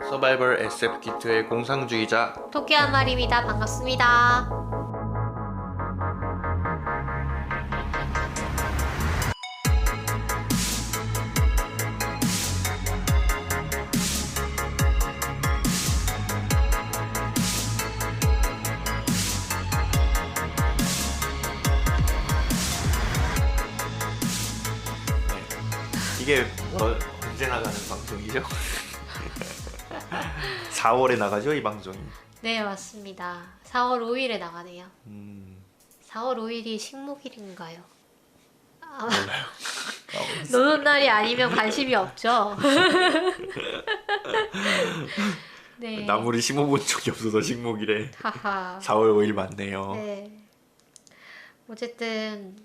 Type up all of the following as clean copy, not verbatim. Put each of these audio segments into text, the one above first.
서바이벌 SF 키트의 공상주의자 토끼 한 마리입니다. 반갑습니다. 이게 언제 나가는 방송이죠? 4월에 나가죠, 이 방송이. 네, 맞습니다. 4월 5일에 나가네요. 4월 5일이 식목일인가요? 몰라요. 노는 날이 아니면 관심이 없죠. 네. 나무를 심어본 적이 없어서 식목일에 하하. 4월 5일 맞네요. 네. 어쨌든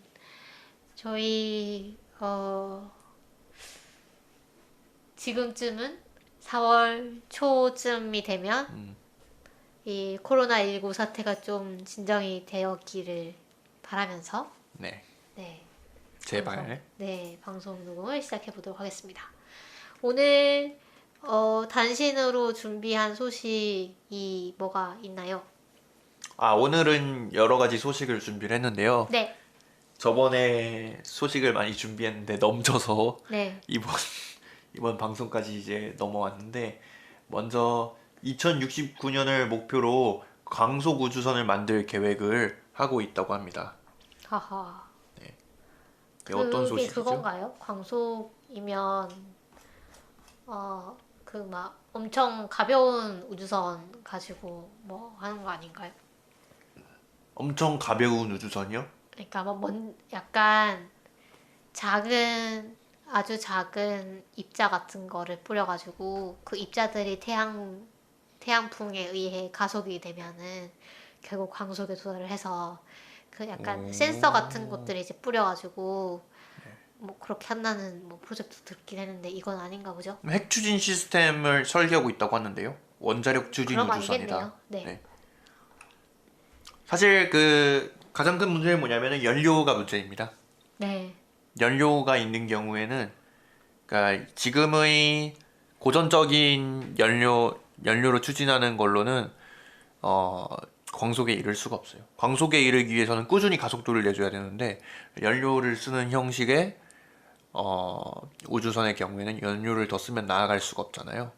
저희 지금쯤은 4월 초쯤이 되면 이 코로나19 사태가 좀 진정이 되었기를 바라면서 네, 네, 제발. 방송 녹음을 시작해 보도록 하겠습니다. 오늘 단신으로 준비한 소식이 뭐가 있나요? 오늘은 여러 가지 소식을 준비를 했는데요. 네, 저번에 소식을 많이 준비했는데 넘쳐서 네, 이번 방송까지 이제 넘어왔는데, 먼저 2069년을 목표로 광속 우주선을 만들 계획을 하고 있다고 합니다. 하하. 이게 어떤 그게 소식이죠? 그건가요? 광속이면 그 막 엄청 가벼운 우주선 가지고 뭐 하는 거 아닌가요? 엄청 가벼운 우주선이요? 그러니까 약간 아주 작은 입자 같은 거를 뿌려가지고 그 입자들이 태양풍에 의해 가속이 되면은 결국 광속에 도달을 해서 그 약간 센서 같은 것들을 이제 뿌려가지고 뭐 그렇게 한다는 뭐 프로젝트 듣긴 했는데 이건 아닌가 보죠? 핵 추진 시스템을 설계하고 있다고 하는데요. 원자력 추진 그럼 우주선이다. 알겠네요. 네. 사실 그 가장 큰 문제는 뭐냐면은 연료가 문제입니다. 네. 연료가 있는 경우에는, 그러니까 지금의 고전적인 연료로 추진하는 걸로는 광속에 이를 수가 없어요. 광속에 이르기 위해서는 꾸준히 가속도를 내줘야 되는데, 연료를 쓰는 형식의 우주선의 경우에는 연료를 더 쓰면 나아갈 수가 없잖아요.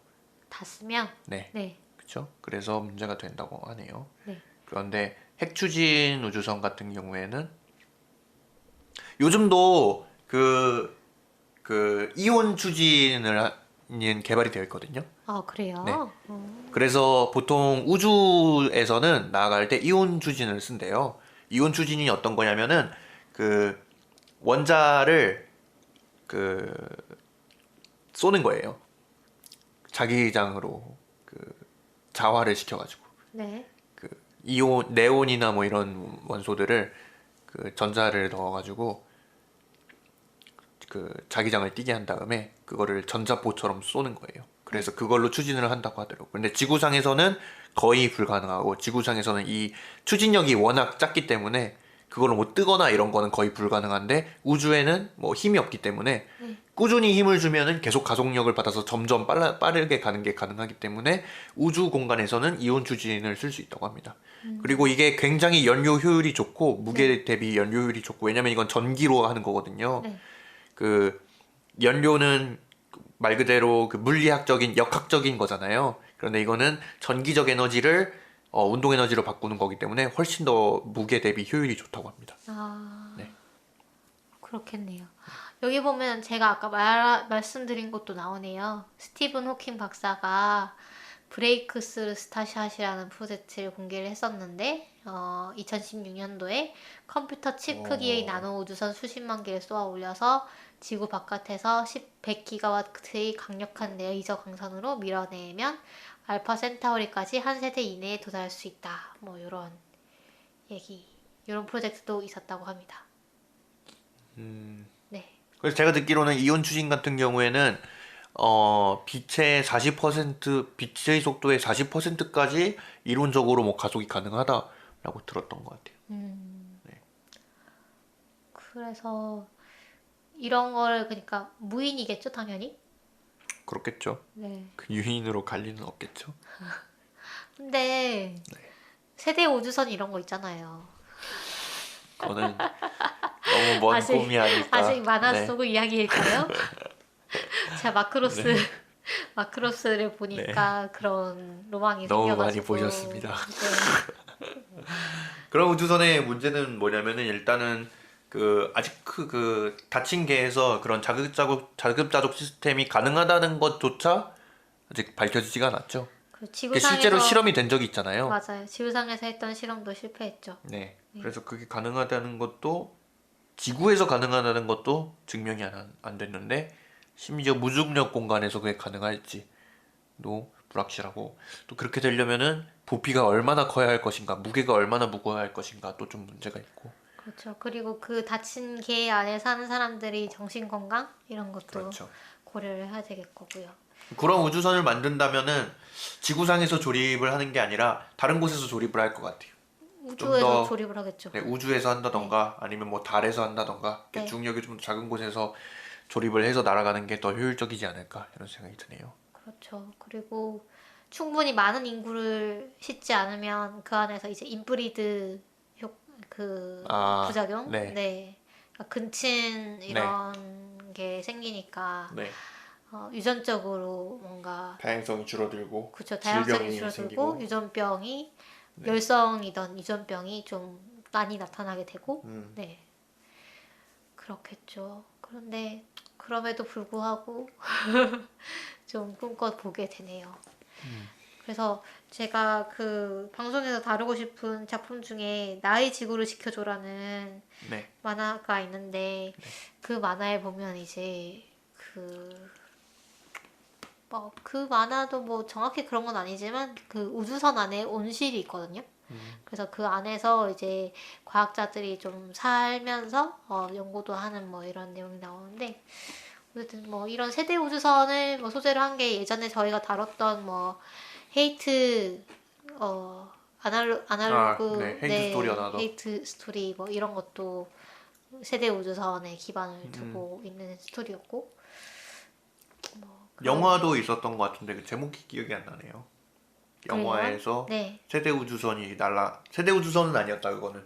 다 쓰면 네, 네. 그렇죠. 그래서 문제가 된다고 하네요. 네. 그런데 핵 추진 우주선 같은 경우에는 요즘도 그 이온 추진을 개발이 되어 있거든요. 아, 그래요? 네. 그래서 보통 우주에서는 나아갈 때 이온 추진을 쓴대요. 이온 추진이 어떤 거냐면은 그 원자를 그 쏘는 거예요. 자기장으로 그 자화를 시켜가지고 네. 그 이온 네온이나 뭐 이런 원소들을 그 전자를 넣어가지고 그 자기장을 띠게 한 다음에 그거를 전자포처럼 쏘는 거예요. 그래서 그걸로 추진을 한다고 하더라고요. 근데 지구상에서는 거의 불가능하고, 지구상에서는 이 추진력이 워낙 작기 때문에 그걸로 뭐 뜨거나 이런 거는 거의 불가능한데, 우주에는 뭐 힘이 없기 때문에 꾸준히 힘을 주면은 계속 가속력을 받아서 점점 빠르게 가는 게 가능하기 때문에 우주 공간에서는 이온 추진을 쓸 수 있다고 합니다. 그리고 이게 굉장히 연료 효율이 좋고, 무게 대비 연료 효율이 좋고, 왜냐면 이건 전기로 하는 거거든요. 네. 그 연료는 말 그대로 그 물리학적인 역학적인 거잖아요. 그런데 이거는 전기적 에너지를 운동 에너지로 바꾸는 거기 때문에 훨씬 더 무게 대비 효율이 좋다고 합니다. 아, 네. 그렇겠네요. 여기 보면 제가 아까 말씀드린 것도 나오네요. 스티븐 호킹 박사가 브레이크스루 스타샷이라는 프로젝트를 공개를 했었는데 2016년도에 컴퓨터 칩 크기의 나노 우주선 수십만 개를 쏘아 올려서 지구 바깥에서 100기가와트의 강력한 레이저 광선으로 밀어내면 알파 센타우리까지 한 세대 이내에 도달할 수 있다. 뭐 이런 이런 프로젝트도 있었다고 합니다. 네. 그래서 제가 듣기로는 이온 추진 같은 경우에는 빛의 속도의 40%까지 이론적으로 뭐 가속이 가능하다라고 들었던 것 같아요. 그래서 이런 거를 그러니까 무인이겠죠, 당연히. 그렇겠죠. 네. 그 유인으로 갈 리는 없겠죠. 근데 세대 우주선 이런 거 있잖아요. 그거는 너무 먼 아직 꿈이 아닐까. 아직 만화 네. 속 이야기일까요? 제가 마크로스를 보니까 그런 로망이 너무 많이 생겨가지고 보셨습니다. 네. 그런 우주선의 문제는 뭐냐면은 일단은 그 아직 그 닫힌 개에서 그런 자급자족 시스템이 가능하다는 것조차 아직 밝혀지지가 않았죠. 그 그게 실제로 지구상에서 실험이 된 적이 있잖아요. 맞아요. 지구상에서 했던 실험도 실패했죠. 네. 그래서 그게 가능하다는 것도 지구에서 가능하다는 것도 증명이 안 됐는데 심지어 무중력 공간에서 그게 가능할지도 불확실하고 또 그렇게 되려면은 부피가 얼마나 커야 할 것인가 무게가 얼마나 무거워야 할 것인가 또 좀 문제가 있고 그렇죠. 그리고 그 닫힌 개 안에 사는 사람들이 정신 건강 이런 것도 그렇죠. 고려를 해야 되겠고요. 그런 우주선을 만든다면은 지구상에서 조립을 하는 게 아니라 다른 곳에서 조립을 할 것 같아요. 우주에서 더, 조립을 하겠죠. 네, 우주에서 한다던가 아니면 뭐 달에서 한다던가 네. 중력이 좀 작은 곳에서 조립을 해서 날아가는 게 더 효율적이지 않을까 이런 생각이 드네요. 그렇죠. 그리고 충분히 많은 인구를 싣지 않으면 그 안에서 이제 인브리드 그 부작용, 네. 네, 그러니까 근친 이런 게 생기니까 네. 유전적으로 뭔가 다양성이 줄어들고 그렇죠. 다양성이 질병이 줄어들고 생기고 유전병이 열성이던 유전병이 좀 많이 나타나게 되고 네 그렇겠죠. 그런데 그럼에도 불구하고 좀 꿈꿔보게 되네요. 그래서 제가 그 방송에서 다루고 싶은 작품 중에 나의 지구를 지켜줘라는 네. 만화가 있는데 그 만화에 보면 이제 그 만화도 뭐 정확히 그런 건 아니지만 그 우주선 안에 온실이 있거든요. 그래서 그 안에서 이제 과학자들이 좀 살면서 연구도 하는 뭐 이런 내용이 나오는데 어쨌든 뭐 이런 세대 우주선을 뭐 소재로 한 게 예전에 저희가 다뤘던 뭐 헤이트 아날로그 헤이트 스토리 어나더. 헤이트 스토리 뭐 이런 것도 세대 우주선에 기반을 두고 있는 스토리였고 영화도 있었던 것 같은데 그 제목이 기억이 안 나네요. 영화에서 네. 세대 우주선은 아니었다 그거는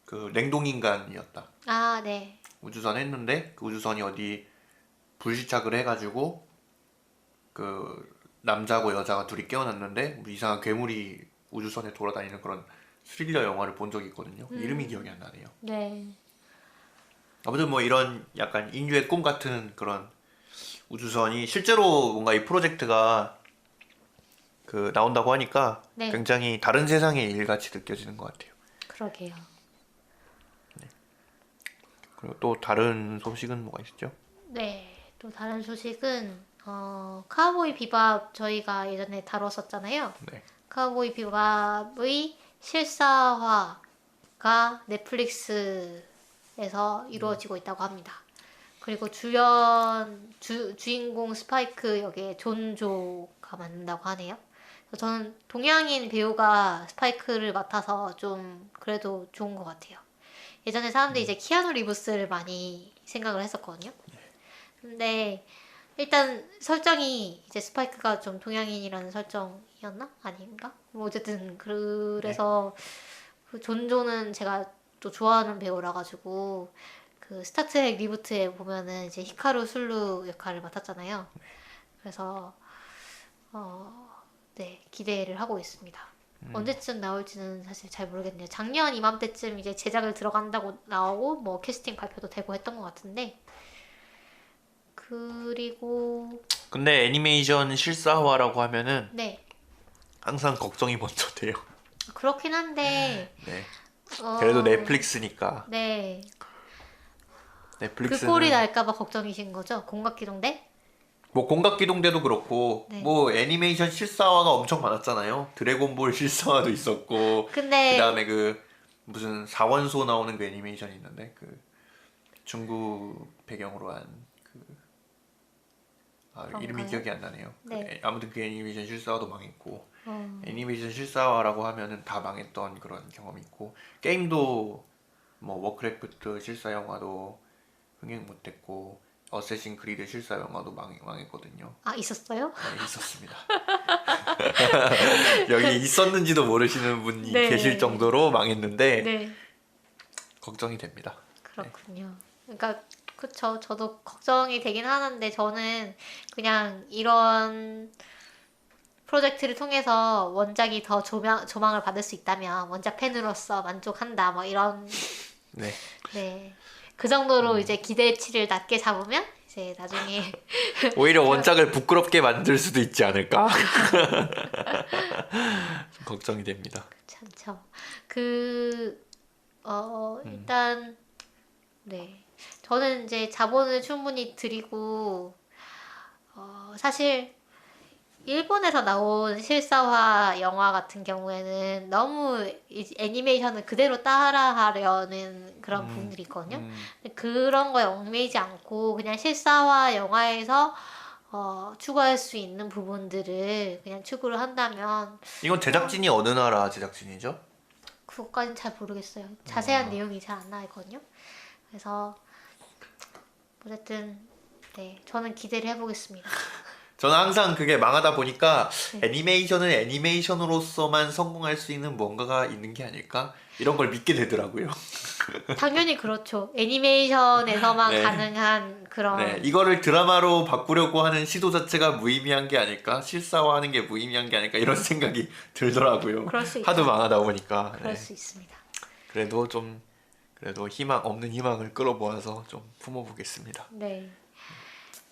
그 냉동인간이었다. 아, 네. 우주선 했는데 그 우주선이 어디 불시착을 해가지고 그 남자고 여자가 둘이 깨어났는데 이상한 괴물이 우주선에 돌아다니는 그런 스릴러 영화를 본 적이 있거든요. 이름이 기억이 안 나네요. 네. 아무튼 뭐 이런 약간 인류의 꿈 같은 그런 우주선이 실제로 뭔가 이 프로젝트가 그 나온다고 하니까 네. 굉장히 다른 세상의 일같이 느껴지는 것 같아요. 그러게요. 그리고 또 다른 소식은 뭐가 있었죠? 네. 또 다른 소식은 카우보이 비밥 저희가 예전에 다뤘었잖아요. 네. 카우보이 비밥의 실사화가 넷플릭스에서 이루어지고 있다고 합니다. 그리고 주인공 스파이크 역의 존조가 맡는다고 하네요. 그래서 저는 동양인 배우가 스파이크를 맡아서 좀 그래도 좋은 것 같아요. 예전에 사람들이 이제 키아누 리브스를 많이 생각을 했었거든요. 근데 일단 설정이 이제 스파이크가 좀 동양인이라는 설정이었나? 아닌가? 뭐 어쨌든 그래서 그 존조는 제가 또 좋아하는 배우라 가지고 그 스타트랙 리부트에 보면은 이제 히카루 술루 역할을 맡았잖아요. 그래서 네 기대를 하고 있습니다. 언제쯤 나올지는 사실 잘 모르겠네요. 작년 이맘때쯤 이제 제작을 들어간다고 나오고 뭐 캐스팅 발표도 되고 했던 것 같은데 그리고 근데 애니메이션 실사화라고 하면은 네 항상 걱정이 먼저 돼요. 그렇긴 한데 네. 그래도 넷플릭스니까. 네. 그 넷플릭스는 꼴이 날까봐 걱정이신 거죠? 공각기동대? 뭐 공각기동대도 그렇고 네. 뭐 애니메이션 실사화가 엄청 많았잖아요. 드래곤볼 실사화도 있었고 근데 그다음에 그 무슨 사원소 나오는 그 애니메이션이 있는데 그 중국 배경으로 한 이름이 그런가요? 기억이 안 나네요. 네. 아무튼 그 애니메이션 실사화도 망했고 어, 애니메이션 실사화라고 하면은 다 망했던 그런 경험이 있고 게임도 뭐 워크래프트 실사 영화도 흥행 못했고 어쌔신 크리드 실사 영화도 망했거든요. 아, 있었어요? 네, 있었습니다. 여기 있었는지도 모르시는 분이 네. 계실 정도로 망했는데 네. 걱정이 됩니다. 그렇군요. 그러니까 그쵸. 저도 걱정이 되긴 하는데 저는 그냥 이런 프로젝트를 통해서 원작이 더 조망을 받을 수 있다면 원작 팬으로서 만족한다. 뭐 이런 네. 네. 그 정도로 이제 기대치를 낮게 잡으면 이제 나중에 오히려 원작을 부끄럽게 만들 수도 있지 않을까? 좀 걱정이 됩니다. 괜찮죠. 일단 네. 저는 이제 자본을 충분히 드리고 사실 일본에서 나온 실사화 영화 같은 경우에는 너무 애니메이션을 그대로 따라하려는 그런 부분들이 있거든요. 근데 그런 거에 얽매이지 않고 그냥 실사화 영화에서 추구할 수 있는 부분들을 그냥 추구를 한다면 이건 제작진이 어느 나라 제작진이죠? 그것까진 잘 모르겠어요. 자세한 내용이 잘 안 나와 있거든요. 그래서 어쨌든 네, 저는 기대를 해보겠습니다. 저는 항상 그게 망하다 보니까 네. 애니메이션은 애니메이션으로서만 성공할 수 있는 뭔가가 있는 게 아닐까? 이런 걸 믿게 되더라고요. 당연히 그렇죠. 애니메이션에서만 네. 가능한 그런 네, 이거를 드라마로 바꾸려고 하는 시도 자체가 무의미한 게 아닐까? 실사화하는 게 무의미한 게 아닐까? 이런 생각이 들더라고요. 그럴 수 하도 있죠. 망하다 보니까. 그럴 네. 수 있습니다. 그래도 없는 희망을 끌어모아서 좀 품어보겠습니다. 네.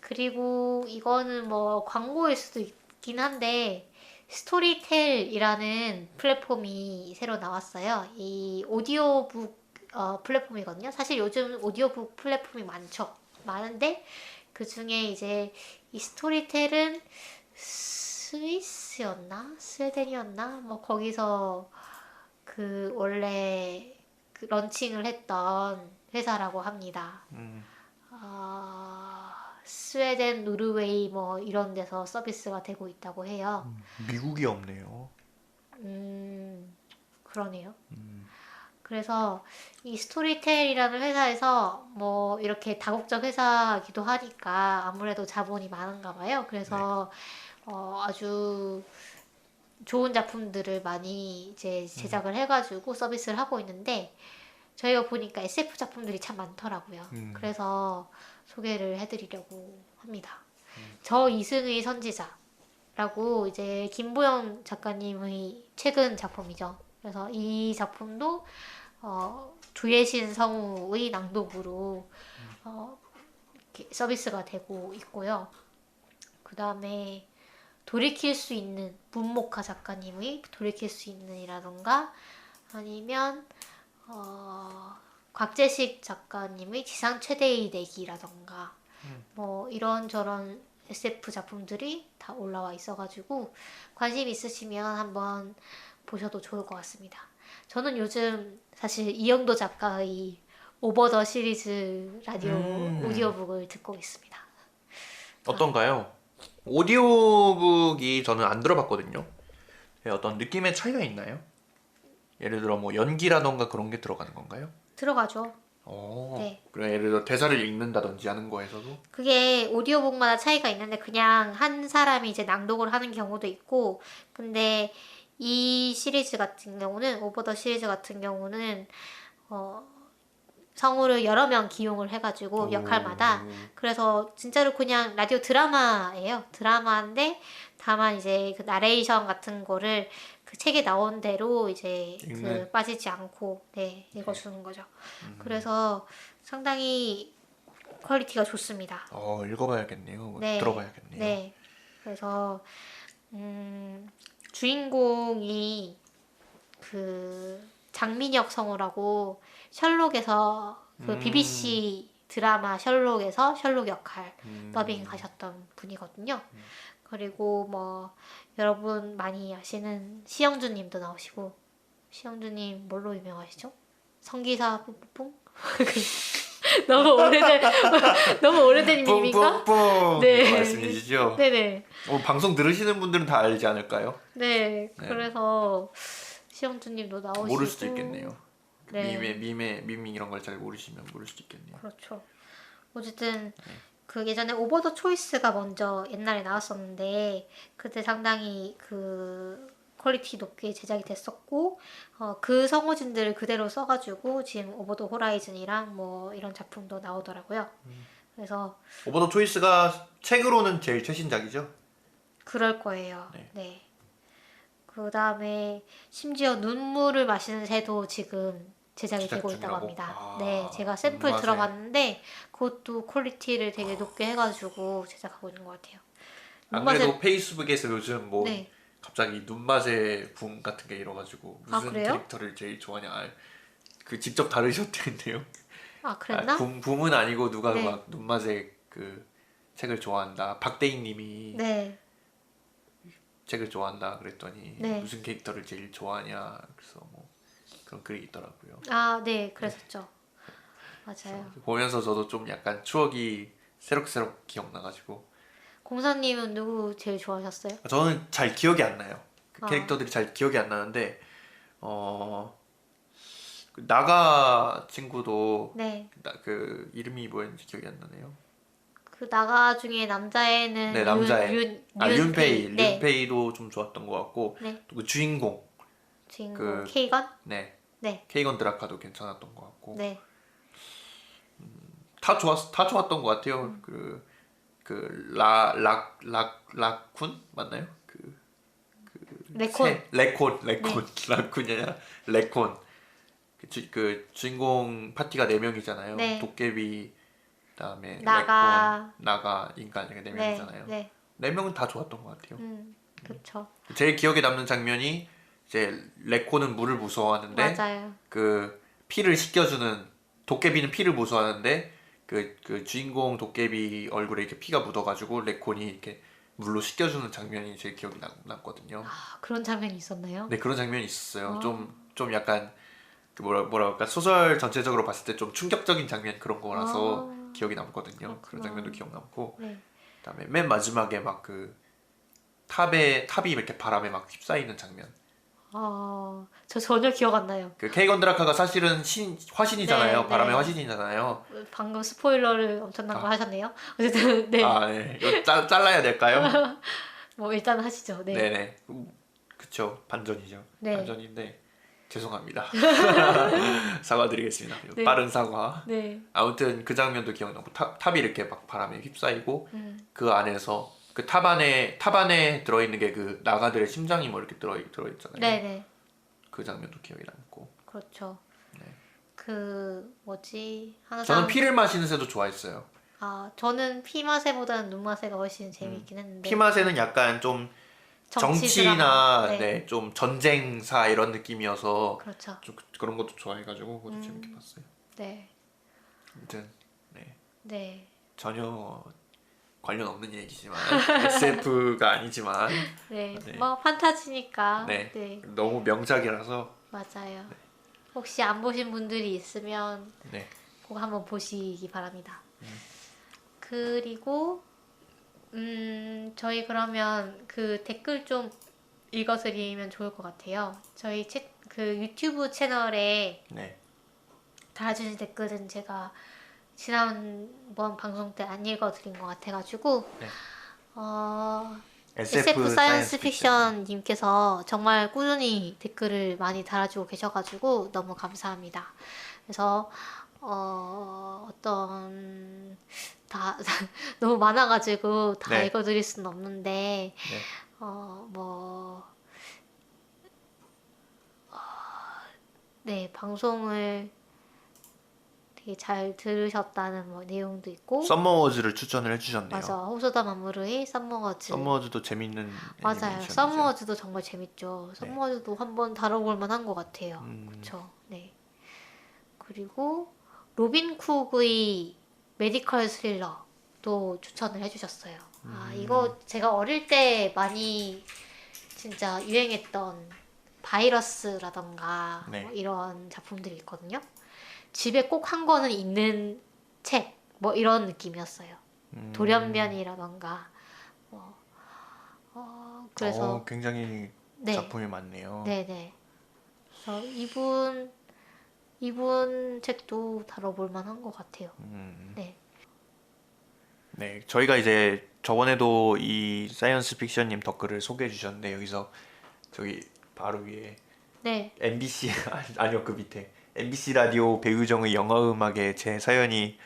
그리고 이거는 뭐 광고일 수도 있긴 한데 스토리텔이라는 플랫폼이 새로 나왔어요. 이 오디오북 플랫폼이거든요. 사실 요즘 오디오북 플랫폼이 많은데 그 중에 이제 이 스토리텔은 스위스였나? 스웨덴이었나? 뭐 거기서 그 원래 그 런칭을 했던 회사라고 합니다. 스웨덴, 노르웨이 뭐 이런 데서 서비스가 되고 있다고 해요. 미국이 없네요. 그러네요. 그래서 이 스토리텔이라는 회사에서 뭐 이렇게 다국적 회사이기도 하니까 아무래도 자본이 많은가 봐요. 그래서 아주 좋은 작품들을 많이 이제 제작을 해가지고 서비스를 하고 있는데 저희가 보니까 SF 작품들이 참 많더라고요. 그래서 소개를 해드리려고 합니다. 저 이승의 선지자라고 이제 김보영 작가님의 최근 작품이죠. 그래서 이 작품도 조예신 성우의 낭독으로 이렇게 서비스가 되고 있고요. 그 다음에 돌이킬 수 있는 문목화 작가님의 돌이킬 수 있는이라던가 아니면 곽재식 작가님의 지상 최대의 내기라던가 뭐 이런저런 SF 작품들이 다 올라와 있어가지고 관심 있으시면 한번 보셔도 좋을 것 같습니다. 저는 요즘 사실 이영도 작가의 오버 더 시리즈 라디오 오디오북을 듣고 있습니다. 어떤가요? 오디오북이 저는 안 들어봤거든요. 네, 어떤 느낌의 차이가 있나요? 예를 들어 뭐 연기라던가 그런 게 들어가는 건가요? 들어가죠. 네. 그래 예를 들어 대사를 읽는다든지 하는 거에서도 그게 오디오북마다 차이가 있는데 그냥 한 사람이 이제 낭독을 하는 경우도 있고 근데 이 시리즈 같은 경우는 오버 더 시리즈 같은 경우는 성우를 여러 명 기용을 해가지고 역할마다 그래서 진짜로 그냥 라디오 드라마예요. 드라마인데 다만 이제 그 나레이션 같은 거를 그 책에 나온 대로 이제 그 빠지지 않고 네 읽어주는 거죠. 그래서 상당히 퀄리티가 좋습니다. 읽어봐야겠네요. 네. 들어봐야겠네요. 네. 그래서 주인공이 그 장민혁 성우라고 셜록에서 그 BBC 드라마 셜록에서 셜록 역할 더빙 하셨던 분이거든요. 그리고 뭐 여러분 많이 아시는 시영준 님도 나오시고 시영준 님 뭘로 유명하시죠? 성기사 뿡뿡뿡? 너무 오래된 밈인가? 뿡뿡뿡 네. 말씀이시죠? 네네. 방송 들으시는 분들은 다 알지 않을까요? 네. 그래서 시영준 님도 나오시고 모를 수도 있겠네요. 네. 밈 이런 걸 잘 모르시면 모를 수도 있겠네요. 그렇죠. 어쨌든 그 예전에 오버 더 초이스가 먼저 옛날에 나왔었는데 그때 상당히 그 퀄리티 높게 제작이 됐었고 그 성우진들을 그대로 써가지고 지금 오버 더 호라이즌이랑 뭐 이런 작품도 나오더라고요. 그래서 오버 더 초이스가 책으로는 제일 최신작이죠? 그럴 거예요. 네. 네. 그 다음에 심지어 눈물을 마시는 새도 지금 제작이 제작 되고 있다고 중이라고? 합니다. 아, 네, 제가 샘플 눈맛에. 들어봤는데 그것도 퀄리티를 되게 높게 해가지고 제작하고 있는 것 같아요. 안 눈맛에- 그래도 페이스북에서 요즘 뭐 네. 갑자기 눈맛의 붐 같은 게 일어가지고 아, 무슨 그래요? 캐릭터를 제일 좋아하냐 그 직접 다루셨대는데요. 아, 그랬나? 붐은 아니고 누가 네. 막 눈맛의 그 책을 좋아한다. 박대익님이 네. 책을 좋아한다 그랬더니 네. 무슨 캐릭터를 제일 좋아하냐 그래서 뭐 그런 글이 있더라고요. 아, 네, 그랬었죠. 맞아요. 보면서 저도 좀 약간 추억이 새록새록 기억나가지고 공사님은 누구 제일 좋아하셨어요? 저는 잘 기억이 안 나요. 그 아. 캐릭터들이 잘 기억이 안 나는데 그 나가 친구도 네. 그 이름이 뭐였는지 기억이 안 나네요. 그 나가 중에 남자애는 네, 남자애. 윤페이. 네. 윤페이도 좀 좋았던 것 같고 네. 또 그 주인공 주인공 그- 케이건? 네 네. 케이건 드라카도 괜찮았던 것 같고 네. 다 좋았던 것 같아요. 락쿤 맞나요? 레콘. 레콘 락쿤이 아니라 레콘 그 주인공 파티가 4명이잖아요. 네. 도깨비 그다음에 나가. 레콘 나가 인간 이렇게 네. 4명이잖아요. 네. 4명은 다 좋았던 것 같아요. 그쵸. 제일 기억에 남는 장면이 이제 레콘은 물을 무서워하는데 맞아요. 그 피를 씻겨주는 도깨비는 피를 무서워하는데 그 주인공 도깨비 얼굴에 이렇게 피가 묻어가지고 레콘이 이렇게 물로 씻겨주는 장면이 제일 기억이 남거든요. 아, 그런 장면이 있었나요? 네 그런 장면이 있었어요. 아. 좀 약간 그 뭐랄까 소설 전체적으로 봤을 때 좀 충격적인 장면 그런 거라서 아. 기억이 남거든요. 그런 그렇구나. 장면도 기억 남고 네. 그다음에 맨 마지막에 막 그 탑이 이렇게 바람에 막 휩싸이는 장면. 저 전혀 기억 안 나요. 그 케이건 드라카가 사실은 화신이잖아요. 네, 바람의 네. 화신이잖아요. 방금 스포일러를 엄청난 거 아. 하셨네요. 어쨌든 네. 아, 네. 이거 잘라야 될까요? 뭐 일단 하시죠. 네. 네네. 그쵸. 반전이죠. 네. 반전인데 죄송합니다. 사과드리겠습니다. 네. 빠른 사과. 네. 아무튼 그 장면도 기억나고 탑이 이렇게 막 바람에 휩싸이고 음. 그 안에서 그 탑 안에 들어있는 게 그 나가들의 심장이 뭐 이렇게 들어있잖아요. 네, 네. 그 장면도 기억이 남고. 그렇죠. 네. 그 뭐지? 항상 저는 피를 마시는 새도 좋아했어요. 저는 피 맛에보다는 눈 맛에가 훨씬 재밌긴 했는데. 피 맛에는 약간 좀 정치 정치나 드라마. 네. 네, 좀 전쟁사 이런 느낌이어서 그렇죠. 좀 그런 것도 좋아해가지고 그것도 재밌게 봤어요. 네. 아무튼 네. 네. 전혀 관련 없는 얘기지만 SF가 아니지만 네. 네. 뭐 판타지니까. 네. 네. 너무 명작이라서 맞아요. 혹시 안 보신 분들이 있으면 네. 꼭 한번 보시기 바랍니다. 그리고 저희 그러면 그 댓글 좀 읽어드리면 좋을 것 같아요. 저희 그 유튜브 채널에 네. 달아주신 달아주신 댓글은 제가 지난번 방송 때 안 읽어드린 것 같아가지고 네. SF 사이언스 픽션 님께서 정말 꾸준히 댓글을 많이 달아주고 계셔가지고 너무 감사합니다. 그래서 어떤 다 너무 많아가지고 다 네. 읽어드릴 수는 없는데 네. 네, 방송을 되게 잘 들으셨다는 뭐 내용도 있고 썸머워즈를 추천을 해주셨네요. 맞아 호소다 마무르의 썸머워즈 썸머워즈도 재밌는 맞아요. 애니메이션이죠. 썸머워즈도 정말 재밌죠. 네. 썸머워즈도 한번 다뤄볼 만한 것 같아요. 음. 그렇죠. 네. 그리고 로빈 쿡의 메디컬 스릴러도 추천을 해주셨어요. 이거 제가 어릴 때 많이 진짜 유행했던 바이러스라던가 네. 뭐 이런 작품들이 있거든요. 집에 꼭 한 권은 있는 책 뭐 이런 느낌이었어요. 돌연변이라던가 그래서 굉장히 네. 작품이 많네요. 네네. 그래서 이분 책도 다뤄볼 만한 것 같아요. 네. 네, 저희가 이제 저번에도 이 사이언스 픽션님 댓글을 소개해 주셨는데 여기서 저기 바로 위에 네. MBC 아니요 그 밑에 MBC 라디오 배우정의 영화 음악에 제 사연이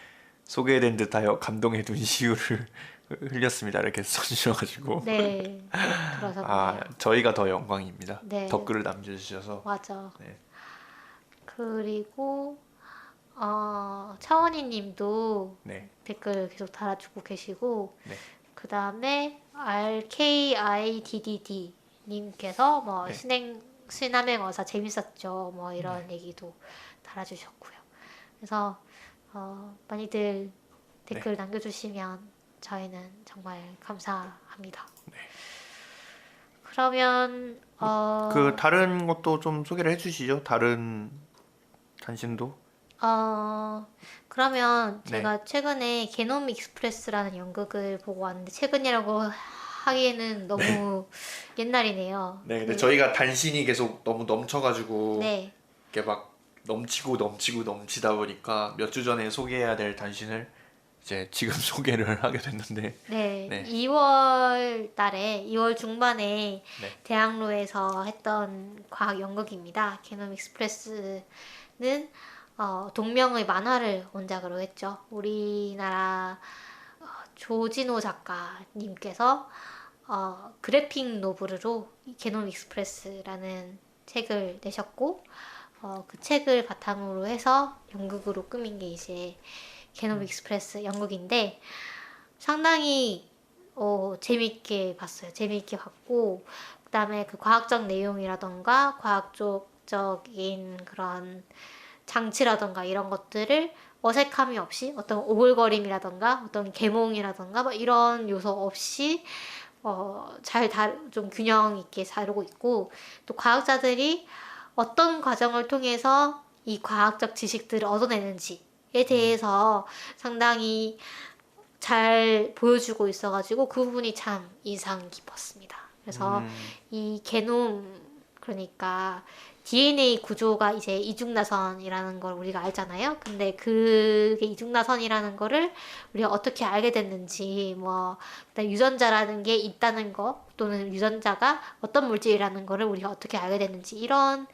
소개된 듯하여 감동의 눈시울을 흘렸습니다 이렇게 써주셔가지고 네. 아 그러셨네요. 저희가 더 영광입니다. 네. 댓글을 남겨주셔서 맞아. 네. 그리고 차원희 님도 네, 댓글 계속 달아주고 계시고 네, 그 다음에 RKIDDD 님께서 뭐 네. 신함행어사 재밌었죠 뭐 이런 얘기도 달아주셨고요. 그래서 많이들 댓글 남겨주시면 저희는 정말 감사합니다. 그러면 그 다른 것도 좀 소개를 해주시죠. 다른 단신도. 그러면 네. 제가 최근에 게놈 익스프레스라는 연극을 보고 왔는데 최근이라고 하기에는 너무 옛날이네요. 네, 근데 저희가 단신이 계속 너무 넘쳐가지고 네, 이게 막 넘치다 보니까 몇 주 전에 소개해야 될 단신을 이제 지금 소개를 하게 됐는데 네, 네. 2월 달에 2월 중반에 네. 대학로에서 했던 과학 연극입니다. 게놈 익스프레스는 동명의 만화를 원작으로 했죠. 우리나라 조진호 작가님께서 그래픽 노블로 게놈 익스프레스라는 책을 내셨고 그 책을 바탕으로 해서 연극으로 꾸민 게 이제 게놈 익스프레스 연극인데 상당히 재밌게 봤어요. 재밌게 봤고 그다음에 그 과학적 내용이라던가 과학적인 그런 장치라던가 이런 것들을 어색함이 없이 어떤 오글거림이라던가 어떤 계몽이라던가 뭐 이런 요소 없이 좀 균형 있게 다루고 있고 또 과학자들이 어떤 과정을 통해서 이 과학적 지식들을 얻어내는지에 대해서 상당히 잘 보여주고 있어가지고 그 부분이 참 인상 깊었습니다. 그래서 이 게놈 그러니까 DNA 구조가 이제 이중나선이라는 걸 우리가 알잖아요. 근데 그게 이중나선이라는 거를 우리가 어떻게 알게 됐는지, 뭐, 그다음 유전자라는 게 있다는 거, 또는 유전자가 어떤 물질이라는 거를 우리가 어떻게 알게 됐는지, 이런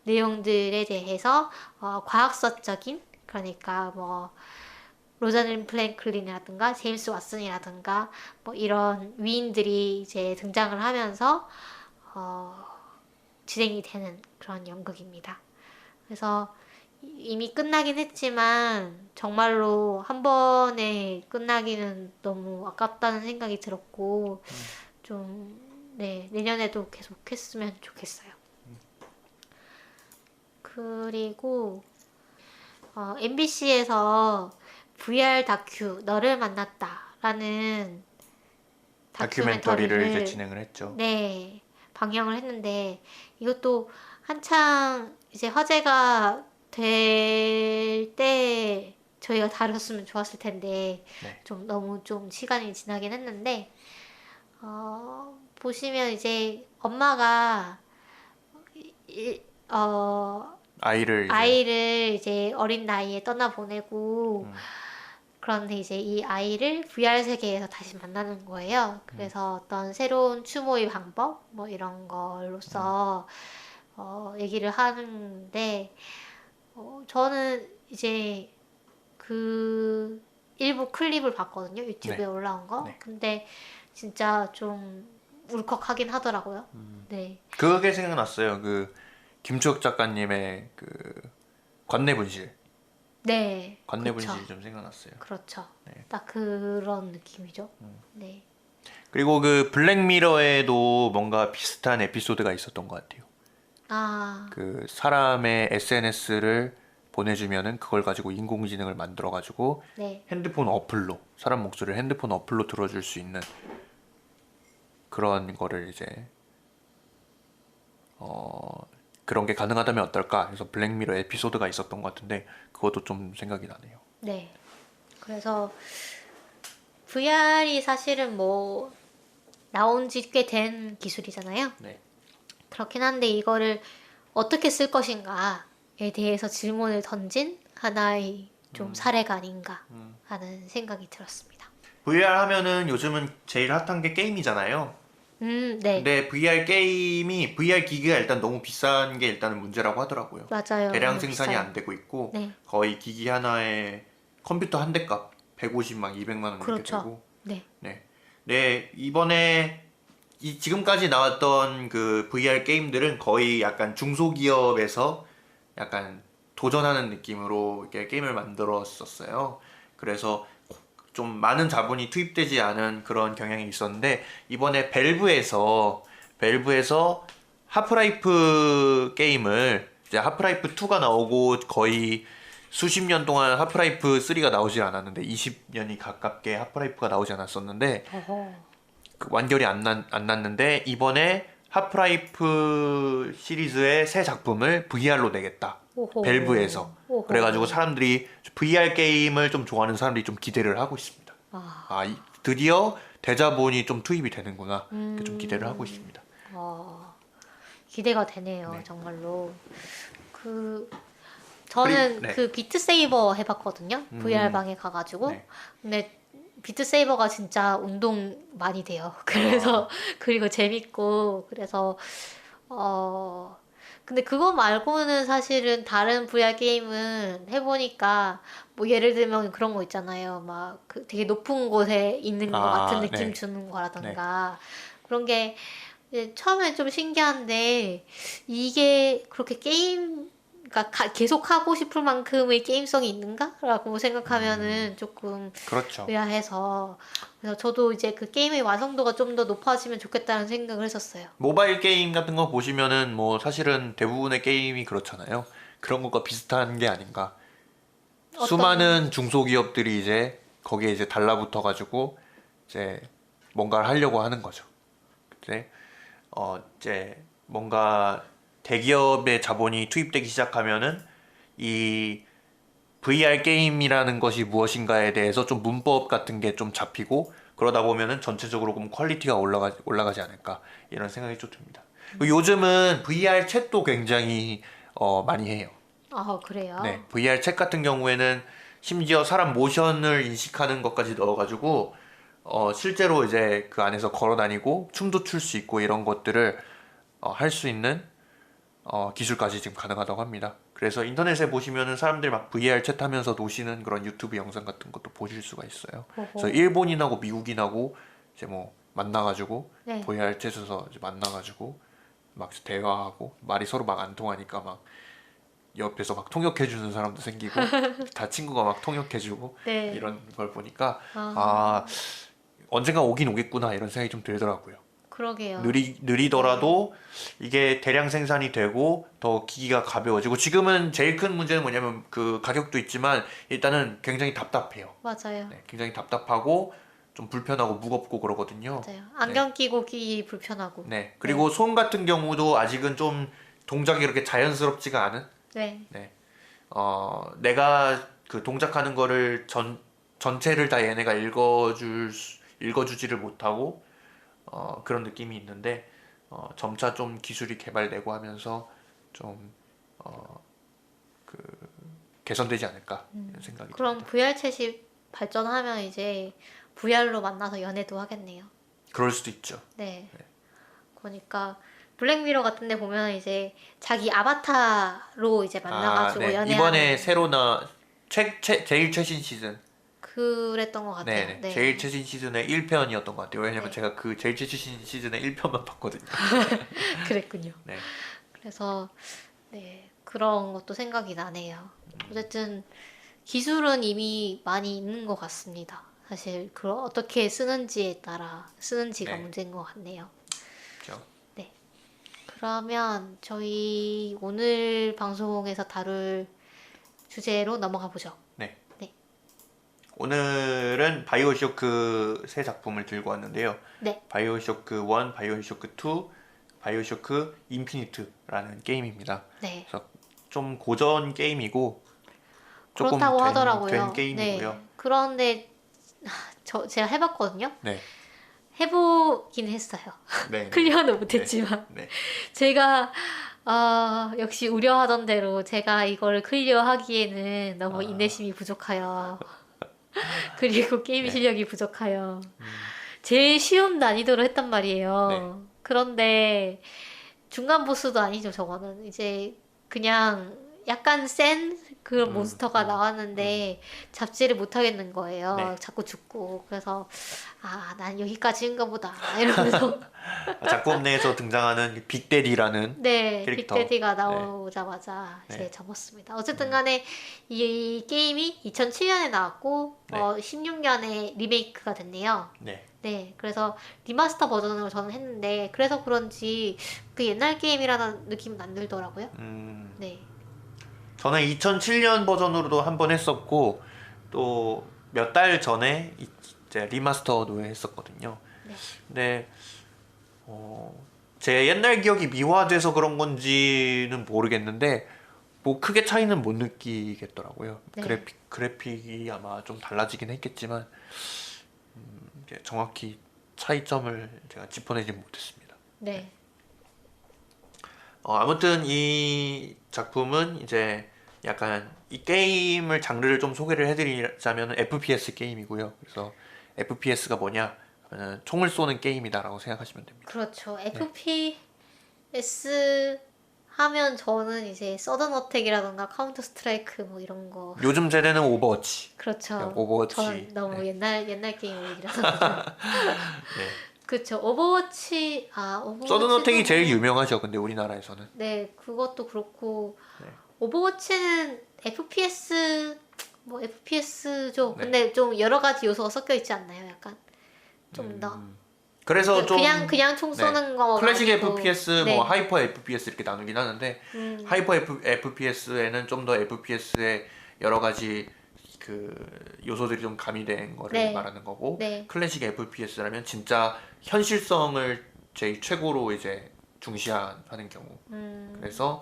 내용들에 대해서, 과학서적인, 그러니까 뭐, 로자린 플랭클린이라든가, 제임스 왓슨이라든가, 뭐, 이런 위인들이 이제 등장을 하면서, 진행이 되는 그런 연극입니다. 그래서 이미 끝나긴 했지만 정말로 한 번에 끝나기는 너무 아깝다는 생각이 들었고 좀 내년에도 계속 했으면 좋겠어요. 그리고 MBC에서 VR 다큐 너를 만났다라는 다큐멘터리를 이제 진행을 했죠. 네, 방영을 했는데 이것도 한창 이제 화제가 될 때 저희가 다뤘으면 좋았을 텐데 네. 좀 너무 좀 시간이 지나긴 했는데 보시면 이제 엄마가 아이를 이제 어린 나이에 떠나 보내고 그런데 이제 이 아이를 VR 세계에서 다시 만나는 거예요. 그래서 어떤 새로운 추모의 방법 뭐 이런 걸로서 얘기를 하는데 저는 이제 그 일부 클립을 봤거든요. 유튜브에 네. 올라온 거. 네. 근데 진짜 좀 울컥하긴 하더라고요. 네. 그게 생각났어요. 그 김추혁 작가님의 그 관내분실. 네. 관내분실 그쵸. 좀 생각났어요. 그렇죠. 네. 딱 그런 느낌이죠. 네. 그리고 그 블랙미러에도 뭔가 비슷한 에피소드가 있었던 것 같아요. 그 사람의 SNS를 보내주면은 그걸 가지고 인공지능을 만들어가지고 네. 핸드폰 어플로 사람 목소리를 핸드폰 어플로 들어줄 수 있는 그런 거를 이제 그런 게 가능하다면 어떨까 해서 블랙미러 에피소드가 있었던 것 같은데 그것도 좀 생각이 나네요. 네. 그래서 VR이 사실은 뭐 나온 지 꽤 된 기술이잖아요. 네. 그렇긴 한데 이거를 어떻게 쓸 것인가에 대해서 질문을 던진 하나의 좀 사례가 아닌가 하는 생각이 들었습니다. VR 하면은 요즘은 제일 핫한 게 게임이잖아요. 네. 근데 VR 게임이 VR 기기가 일단 너무 비싼 게 일단은 문제라고 하더라고요. 맞아요. 대량 너무 생산이 비싸요. 안 되고 있고 네. 거의 기기 하나에 컴퓨터 한 대 값 150, 막 200만 원 이렇게 그렇죠. 되고. 네. 네. 네, 이번에 지금까지 나왔던 그 VR 게임들은 거의 약간 중소기업에서 약간 도전하는 느낌으로 이렇게 게임을 만들었었어요. 그래서 좀 많은 자본이 투입되지 않은 그런 경향이 있었는데 이번에 벨브에서 하프라이프 게임을 이제 하프라이프 2가 나오고 거의 수십 년 동안 하프라이프 3가 나오질 않았는데 20년이 가깝게 하프라이프가 나오지 않았었는데 어허. 그 완결이 안 났는데 이번에 하프라이프 시리즈의 새 작품을 VR로 내겠다. 오호. 벨브에서. 오호. 그래가지고 사람들이 VR 게임을 좀 좋아하는 사람들이 좀 기대를 하고 있습니다. 아, 드디어 대자본이 좀 투입이 되는구나. 이렇게 좀 기대를 하고 있습니다. 기대가 되네요, 네. 정말로. 저는 네. 그 비트 세이버 해봤거든요. VR 방에 가가지고. 네. 근데 비트 세이버가 진짜 운동 많이 돼요. 그래서 그리고 재밌고 그래서 근데 그거 말고는 사실은 다른 VR 게임은 해보니까 뭐 예를 들면 그런 거 있잖아요. 막 그 되게 높은 곳에 있는 것 같은 느낌 네. 주는 거라던가 그런 게 이제 처음엔 좀 신기한데 이게 그렇게 게임 그러니까 계속 하고 싶을 만큼의 게임성이 있는가라고 생각하면은 조금 그렇죠. 의아해서 그래서 저도 이제 그 게임의 완성도가 좀 더 높아지면 좋겠다는 생각을 했었어요. 모바일 게임 같은 거 보시면은 뭐 사실은 대부분의 게임이 그렇잖아요. 그런 것과 비슷한 게 아닌가. 어떤 수많은 중소기업들이 이제 거기에 이제 달라붙어 가지고 이제 뭔가를 하려고 하는 거죠. 이제 이제 뭔가 대기업의 자본이 투입되기 시작하면은 이 VR 게임이라는 것이 무엇인가에 대해서 좀 문법 같은 게 좀 잡히고 그러다 보면은 전체적으로 좀 퀄리티가 올라가지 않을까 이런 생각이 좀 듭니다. 그리고 요즘은 VR 챗도 굉장히 많이 해요. 그래요? 네, VR 챗 같은 경우에는 심지어 사람 모션을 인식하는 것까지 넣어가지고 실제로 이제 그 안에서 걸어 다니고 춤도 출 수 있고 이런 것들을 할 수 있는 기술까지 지금 가능하다고 합니다. 그래서 인터넷에 보시면은 사람들 막 VR 챗 하면서 노시는 그런 유튜브 영상 같은 것도 보실 수가 있어요. 그래서 호호. 일본인하고 미국인하고 이제 뭐 만나가지고 네. VR 챗에서 이제 만나가지고 막 대화하고 말이 서로 막 안 통하니까 막 옆에서 막 통역해주는 사람도 생기고 다 친구가 막 통역해주고 네. 이런 걸 보니까 아, 언젠가 오긴 오겠구나 이런 생각이 좀 들더라고요. 그러게요. 느리더라도 이게 대량 생산이 되고 더 기기가 가벼워지고 지금은 제일 큰 문제는 뭐냐면 그 가격도 있지만 일단은 굉장히 답답해요. 맞아요. 네, 굉장히 답답하고 좀 불편하고 무겁고 그러거든요. 맞아요. 안경 끼고 끼기 불편하고. 네. 그리고 손 같은 경우도 아직은 좀 동작이 그렇게 자연스럽지가 않은. 네. 네. 내가 그 동작하는 거를 전체를 다 얘네가 읽어주지를 못하고 그런 느낌이 있는데 점차 좀 기술이 개발되고 하면서 좀 그 개선되지 않을까 이런 생각이 그럼 듭니다. VR 챗이 발전하면 이제 VR로 만나서 연애도 하겠네요. 그럴 수도 있죠. 네. 그러니까 블랙미러 같은 데 보면 이제 자기 아바타로 이제 만나가지고 네. 연애하는 이번에 새로 제일 최신 시즌. 그랬던 것 같아요. 네네. 네. 제일 최신 시즌의 1편이었던 것 같아요. 왜냐면 네. 제가 그 제일 최신 시즌의 1편만 봤거든요. 그랬군요. 네. 그래서 네 그런 것도 생각이 나네요. 어쨌든 기술은 이미 많이 있는 것 같습니다. 사실 그 어떻게 쓰는지에 따라 쓰는지가 네. 문제인 것 같네요. 그렇죠. 네. 그러면 저희 오늘 방송에서 다룰 주제로 넘어가 보죠. 네. 네. 오늘은 바이오쇼크 새 작품을 들고 왔는데요. 네. 바이오쇼크 1, 바이오쇼크 2, 바이오쇼크 인피니트라는 게임입니다. 네. 그래서 좀 고전 게임이고 조금 그렇다고 된 하더라고요. 게임이고요. 네. 그런데 제가 해봤거든요. 네. 해보긴 했어요. 네. 클리어는 못했지만 네. 제가 역시 우려하던 대로 제가 이걸 클리어하기에는 너무 인내심이 부족하여 그리고 게임 네. 실력이 부족하여 제일 쉬운 난이도로 했단 말이에요. 네. 그런데 중간 보스도 아니죠, 저거는. 이제 그냥 약간 센 그런 몬스터가 나왔는데 잡지를 못 하겠는 거예요. 네. 자꾸 죽고. 그래서 난 여기까지인가 보다. 이러면서 작품 내에서 등장하는 빅데디라는 네, 캐릭터. 빅데디가 나오자마자 네. 이제 접었습니다. 어쨌든 간에 이 게임이 2007년에 나왔고 네. 16년에 리메이크가 됐네요. 네. 네, 그래서 리마스터 버전으로 저는 했는데 그래서 그런지 그 옛날 게임이라는 느낌은 안 들더라고요. 네, 저는 2007년 버전으로도 한 번 했었고 또 몇 달 전에 이제 리마스터도 했었거든요. 네. 근데 제 옛날 기억이 미화돼서 그런 건지는 모르겠는데 뭐 크게 차이는 못 느끼겠더라고요. 네. 그래픽이 아마 좀 달라지긴 했겠지만 이제 정확히 차이점을 제가 짚어내지 못했습니다. 네, 아무튼 이 작품은 이제 약간 이 게임을 장르를 좀 소개를 해드리자면 FPS 게임이고요. 그래서 FPS가 뭐냐 하면 총을 쏘는 게임이다라고 생각하시면 됩니다. 그렇죠. FPS 하면 저는 이제 서든 어택이라던가 카운터 스트라이크 뭐 이런 거. 요즘 세대는 오버워치. 그렇죠. 오버워치. 저는 너무 네. 옛날 게임이라서. 네. 그렇죠. 오버워치 서든 어택이 오버워치도 제일 유명하죠. 근데 우리나라에서는. 네, 그것도 그렇고 네. 오버워치는 FPS 뭐 FPS죠. 네. 근데 좀 여러 가지 요소가 섞여 있지 않나요? 약간 좀 더. 그래서 좀 그냥 총 네. 쏘는 거 클래식 아니고. FPS, 네. 뭐 하이퍼 FPS 이렇게 나누긴 하는데 하이퍼 FPS에는 좀 더 FPS의 여러 가지 그 요소들이 좀 가미된 거를 네. 말하는 거고 네. 클래식 FPS라면 진짜 현실성을 제일 최고로 이제 중시하는 경우. 그래서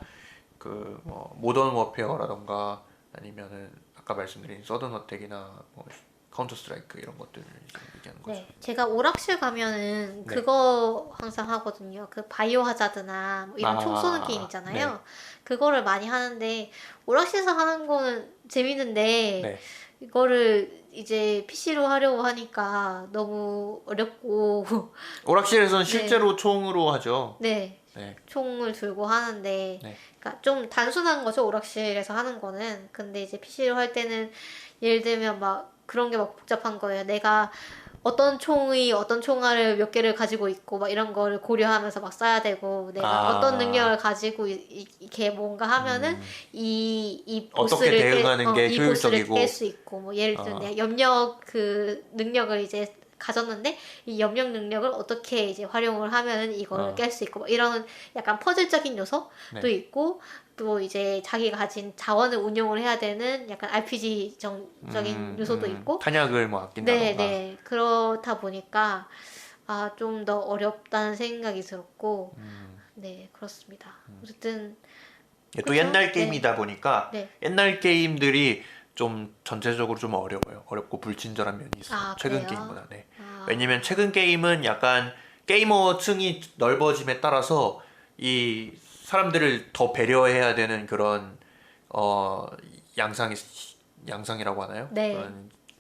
그 뭐 모던 워페어라던가 아니면은 아까 말씀드린 서든 어택이나 뭐 카운터 스트라이크 이런 것들을 이제 얘기하는 거죠. 네, 제가 오락실 가면은 네. 그거 항상 하거든요. 그 바이오 하자드나 뭐 이런 총 쏘는 게임 있잖아요. 네. 그거를 많이 하는데 오락실에서 하는 거는 재밌는데 네. 이거를 이제 PC로 하려고 하니까 너무 어렵고 오락실에서는 실제로 총으로 하죠. 네, 네. 총을 들고 하는데 네. 그러니까 좀 단순한 거죠, 오락실에서 하는 거는. 근데 이제 PC로 할 때는 예를 들면 막 그런 게 막 복잡한 거예요. 내가 어떤 총이 어떤 총알을 몇 개를 가지고 있고 막 이런 거를 고려하면서 막 써야 되고 내가 어떤 능력을 가지고 이렇게 뭔가 하면은 이 어떻게 보스를 대응하는 게 이 보스를 효율적이고. 깰 수 있고 뭐 예를 들면 내가 염력 그 능력을 이제 가졌는데 이 염력 능력을 어떻게 이제 활용을 하면은 이거를 깰 수 있고 뭐 이런 약간 퍼즐적인 요소도 네. 있고 또 이제 자기가 가진 자원을 운용을 해야 되는 약간 RPG적인 요소도 있고 탄약을 뭐 아낀다던가. 네. 그렇다 보니까 좀 더 어렵다는 생각이 들었고 네, 그렇습니다. 어쨌든 또 그쵸? 옛날 게임이다 보니까 네. 옛날 게임들이 좀 전체적으로 좀 어려워요. 어렵고 불친절한 면이 있어요. 아, 최근 그래요? 게임보다. 네. 아, 왜냐면 최근 게임은 약간 게이머층이 넓어짐에 따라서 이 사람들을 더 배려해야 되는 그런 양상이라고 하나요? 네.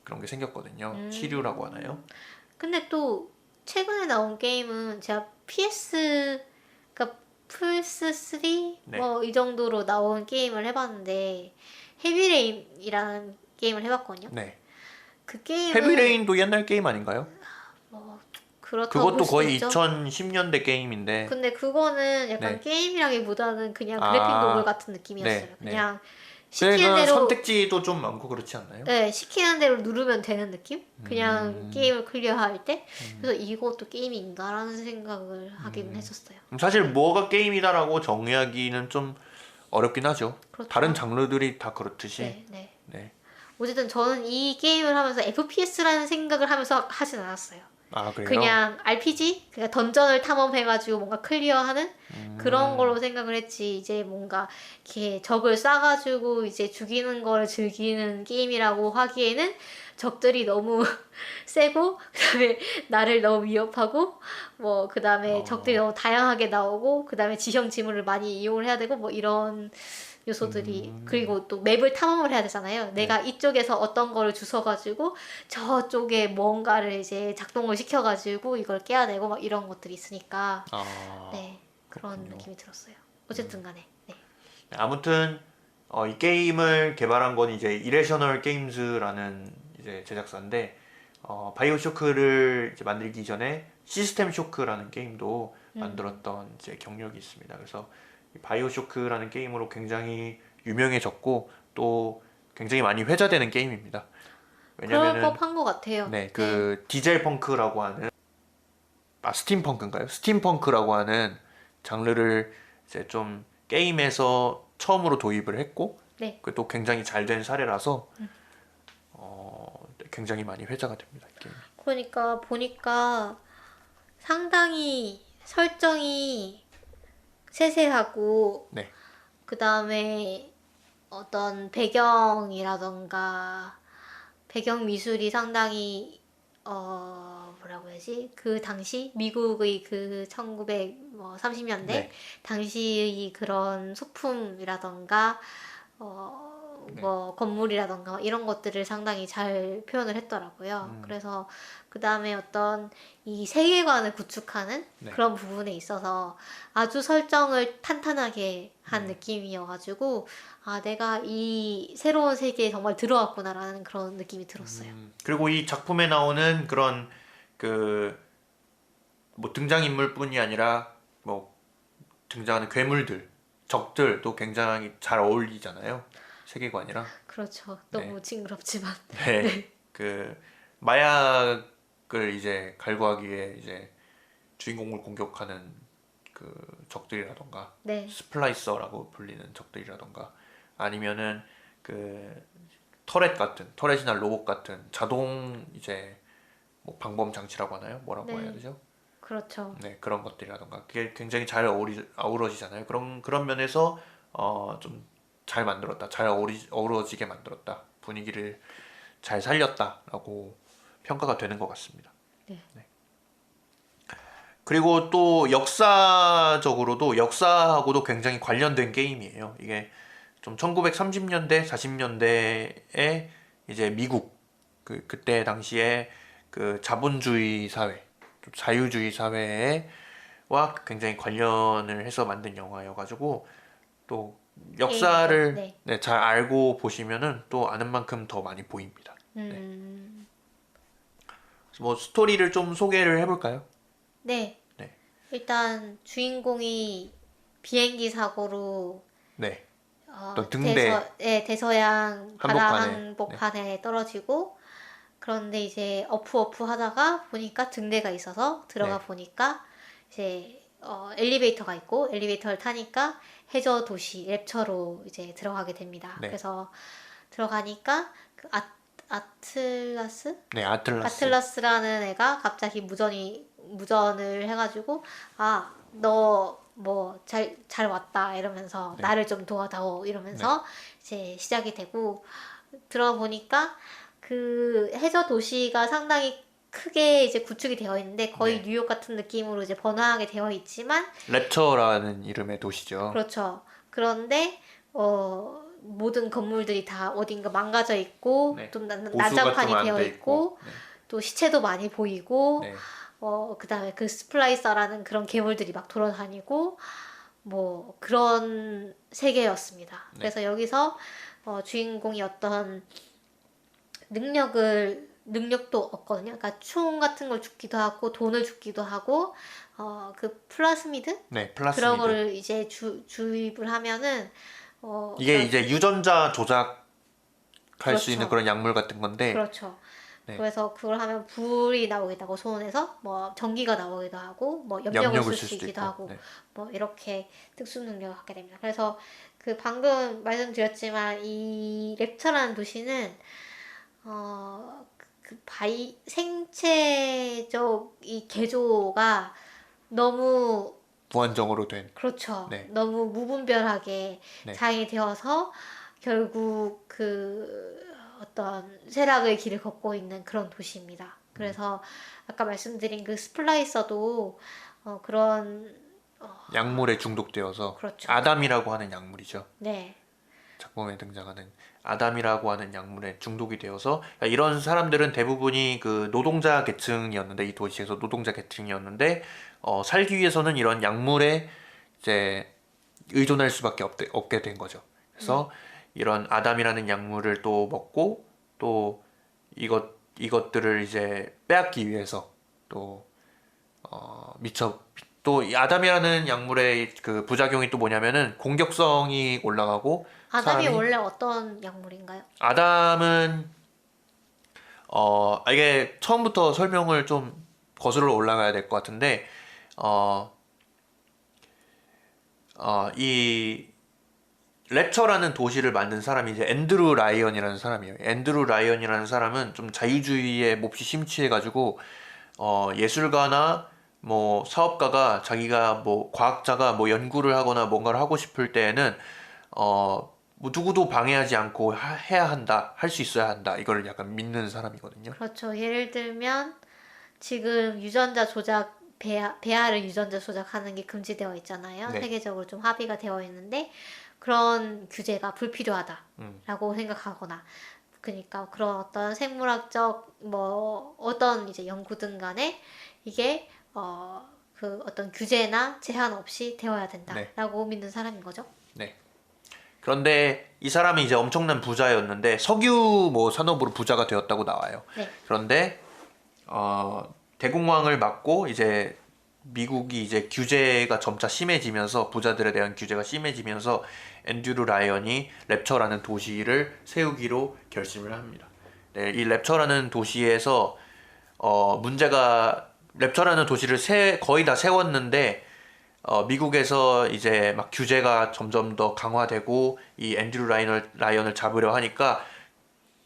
그런 게 생겼거든요. 치류라고 하나요? 근데 또 최근에 나온 게임은 제가 그러니까 플스3 네. 뭐 이 정도로 나온 게임을 해봤는데 헤비레인이라는 게임을 해봤거든요. 네. 그 게임은 헤비레인도 옛날 게임 아닌가요? 뭐 그렇다고 그것도 볼 수도 거의 있죠. 2010년대 게임인데. 근데 그거는 약간 네. 게임이라기보다는 그냥 아, 그래픽 노블 같은 느낌이었어요. 네, 네. 그냥 시키는 그래서 대로 선택지도 좀 많고 그렇지 않나요? 네, 시키는 대로 누르면 되는 느낌? 그냥 게임을 클리어할 때. 그래서 이것도 게임인가라는 생각을 하긴 했었어요. 사실 뭐가 게임이다라고 정의하기는 좀 어렵긴 하죠. 그렇죠. 다른 장르들이 다 그렇듯이. 네, 네. 네. 어쨌든 저는 이 게임을 하면서 FPS라는 생각을 하면서 하진 않았어요. 아, 그래요? 그냥 RPG, 그냥 던전을 탐험해가지고 뭔가 클리어하는 그런 걸로 생각을 했지. 이제 뭔가 이렇게 적을 쏴가지고 이제 죽이는 거를 즐기는 게임이라고 하기에는 적들이 너무 세고 그다음에 나를 너무 위협하고 뭐 그다음에 적들이 너무 다양하게 나오고 그다음에 지형 지물을 많이 이용을 해야 되고 뭐 이런 요소들이 그리고 또 맵을 탐험을 해야 되잖아요. 내가 이쪽에서 어떤 거를 주워가지고 저쪽에 뭔가를 이제 작동을 시켜가지고 이걸 깨야 되고 막 이런 것들이 있으니까 네 그런 그렇군요. 느낌이 들었어요. 어쨌든 간에 네. 아무튼 이 게임을 개발한 건 이제 이레셔널 게임즈라는 이제 제작사인데 바이오쇼크를 이제 만들기 전에 시스템 쇼크라는 게임도 만들었던 이제 경력이 있습니다. 그래서 이 바이오쇼크라는 게임으로 굉장히 유명해졌고 또 굉장히 많이 회자되는 게임입니다. 그럴 왜냐면은 법한 것 같아요. 네, 그 디젤 펑크라고 하는 스팀펑크인가요? 스팀펑크라고 하는 장르를 이제 좀 게임에서 처음으로 도입을 했고 네. 또 굉장히 잘 된 사례라서 굉장히 많이 회자가 됩니다. 이 게임이. 그러니까 보니까 상당히 설정이 세세하고 네, 그 다음에 어떤 배경이라던가 배경 미술이 상당히 뭐라고 해야지 그 당시 미국의 그 1930년대 네. 당시의 그런 소품이라던가 뭐 건물이라던가 이런 것들을 상당히 잘 표현을 했더라고요. 그래서 그 다음에 어떤 이 세계관을 구축하는 네. 그런 부분에 있어서 아주 설정을 탄탄하게 한 느낌이어가지고 아 내가 이 새로운 세계에 정말 들어왔구나라는 그런 느낌이 들었어요. 그리고 이 작품에 나오는 그런 그 뭐 등장인물뿐이 아니라 뭐 등장하는 괴물들, 적들도 굉장히 잘 어울리잖아요. 세계관이랑. 그렇죠. 너무 징그럽지만. 네. 그 마약을 이제 갈구하기 위해 이제 주인공을 공격하는 그 적들이라던가 네. 스플라이서라고 불리는 적들이라던가 아니면은 그 터렛이나 로봇 같은 자동 이제 뭐 방범 장치라고 하나요? 뭐라고 네. 해야 되죠? 그렇죠. 네, 그런 것들이라던가 그게 굉장히 잘 어우러지잖아요. 그런 면에서 좀 잘 만들었다, 잘 어우러지게 만들었다, 분위기를 잘 살렸다라고 평가가 되는 것 같습니다. 네. 그리고 또 역사하고도 굉장히 관련된 게임이에요. 이게 좀 1930년대, 40년대에 이제 미국 그때 당시에 그 자본주의 사회, 좀 자유주의 사회와 굉장히 관련을 해서 만든 영화여가지고 또 역사를 네. 네, 잘 알고 보시면은 또 아는 만큼 더 많이 보입니다. 뭐 스토리를 좀 소개를 해볼까요? 네. 네, 일단 주인공이 비행기 사고로 네. 또 등대 대서양 바다 한복판에 네. 한복판에 떨어지고 그런데 이제 어프 하다가 보니까 등대가 있어서 들어가 네. 보니까 이제 엘리베이터가 있고 엘리베이터를 타니까 해저 도시 랩처로 이제 들어가게 됩니다. 네. 그래서 들어가니까 그 아틀라스? 네, 아틀라스. 아틀라스라는 애가 갑자기 무전을 해가지고 아 너 뭐 잘 왔다 이러면서 네. 나를 좀 도와다오 이러면서 이제 시작이 되고 들어보니까 그 해저 도시가 상당히 크게 이제 구축이 되어 있는데 거의 네. 뉴욕 같은 느낌으로 이제 번화하게 되어 있지만 랩처라는 이름의 도시죠. 그렇죠. 그런데 모든 건물들이 다 어딘가 망가져 있고 네. 좀 보수가 난장판이 좀 안 되어 돼 있고 네. 또 시체도 많이 보이고 네. 그다음에 그 스플라이서라는 그런 괴물들이 막 돌아다니고 뭐 그런 세계였습니다. 네. 그래서 여기서 주인공이 어떤 능력도 없거든요. 그러니까 총 같은 걸 줍기도 하고 돈을 줍기도 하고 그 플라스미드 네, 그런 플라스미드. 거를 이제 주입을 하면은 이게 그런- 이제 유전자 조작할 그렇죠. 수 있는 그런 약물 같은 건데 그렇죠. 네. 그래서 그걸 하면 불이 나오기도 하고 손에서 뭐 전기가 나오기도 하고 뭐 염력을 쓸 수 있기도 하고 네. 뭐 이렇게 특수 능력을 갖게 됩니다. 그래서 그 방금 말씀드렸지만 이 랩처라는 도시는 생체적 이 개조가 너무 무한정으로 된 그렇죠. 네. 너무 무분별하게 네. 잘 되어서 결국 그 어떤 쇠락의 길을 걷고 있는 그런 도시입니다. 그래서 아까 말씀드린 그 스플라이서도 그런 약물에 중독되어서 그렇죠. 아담이라고 하는 약물이죠. 네. 작품에 등장하는 아담이라고 하는 약물에 중독이 되어서 이런 사람들은 대부분이 그 노동자 계층이었는데 이 도시에서 노동자 계층이었는데 살기 위해서는 이런 약물에 이제 의존할 수밖에 없게 된 거죠. 그래서 이런 아담이라는 약물을 또 먹고 또 이것들을 이제 빼앗기 위해서 또 미쳐 또 이 아담이라는 약물의 그 부작용이 또 뭐냐면은 공격성이 올라가고 아담이 사람이 원래 어떤 약물인가요? 아담은 이게 처음부터 설명을 좀 거슬러 올라가야 될 것 같은데 이 랩처라는 도시를 만든 사람이 이제 앤드루 라이언이라는 사람이에요. 앤드루 라이언이라는 사람은 좀 자유주의에 몹시 심취해가지고 예술가나 뭐 사업가가 자기가 뭐 과학자가 뭐 연구를 하거나 뭔가를 하고 싶을 때에는 뭐 누구도 방해하지 않고 해야 한다, 할 수 있어야 한다. 이거를 약간 믿는 사람이거든요. 그렇죠. 예를 들면 지금 유전자 조작 배아를 유전자 조작하는 게 금지되어 있잖아요. 네, 세계적으로 좀 합의가 되어 있는데 그런 규제가 음, 불필요하다라고 생각하거나 그러니까 그런 어떤 생물학적 뭐 어떤 이제 연구든 간에 이게 그 어떤 규제나 제한 없이 되어야 네, 된다라고 믿는 사람인 거죠. 네. 그런데 이 사람이 이제 엄청난 부자였는데 석유 뭐 산업으로 부자가 되었다고 나와요. 네. 그런데 대공황을 맞고 이제 미국이 이제 규제가 점차 심해지면서 부자들에 대한 규제가 심해지면서 앤드류 라이언이 랩처라는 도시를 세우기로 결심을 합니다. 네, 이 랩처라는 도시에서 문제가 랩처라는 도시를 거의 다 세웠는데 미국에서 이제 막 규제가 점점 더 강화되고 이 앤드류 라이언을 잡으려 하니까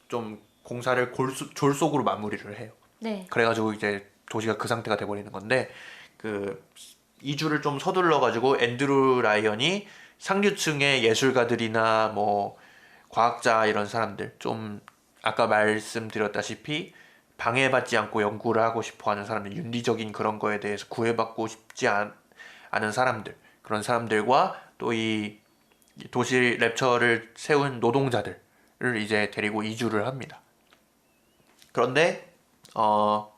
좀 공사를 졸속으로 마무리를 해요. 네. 그래가지고 이제 도시가 그 상태가 돼버리는 건데 그 이주를 좀 서둘러 가지고 앤드루 라이언이 상류층의 예술가들이나 뭐 과학자 이런 사람들 좀 아까 말씀드렸다시피 방해받지 않고 연구를 하고 싶어하는 사람들 윤리적인 그런 거에 대해서 구애받고 싶지 않은 사람들 그런 사람들과 또 이 도시 랩처를 세운 노동자들을 이제 데리고 이주를 합니다. 그런데 어,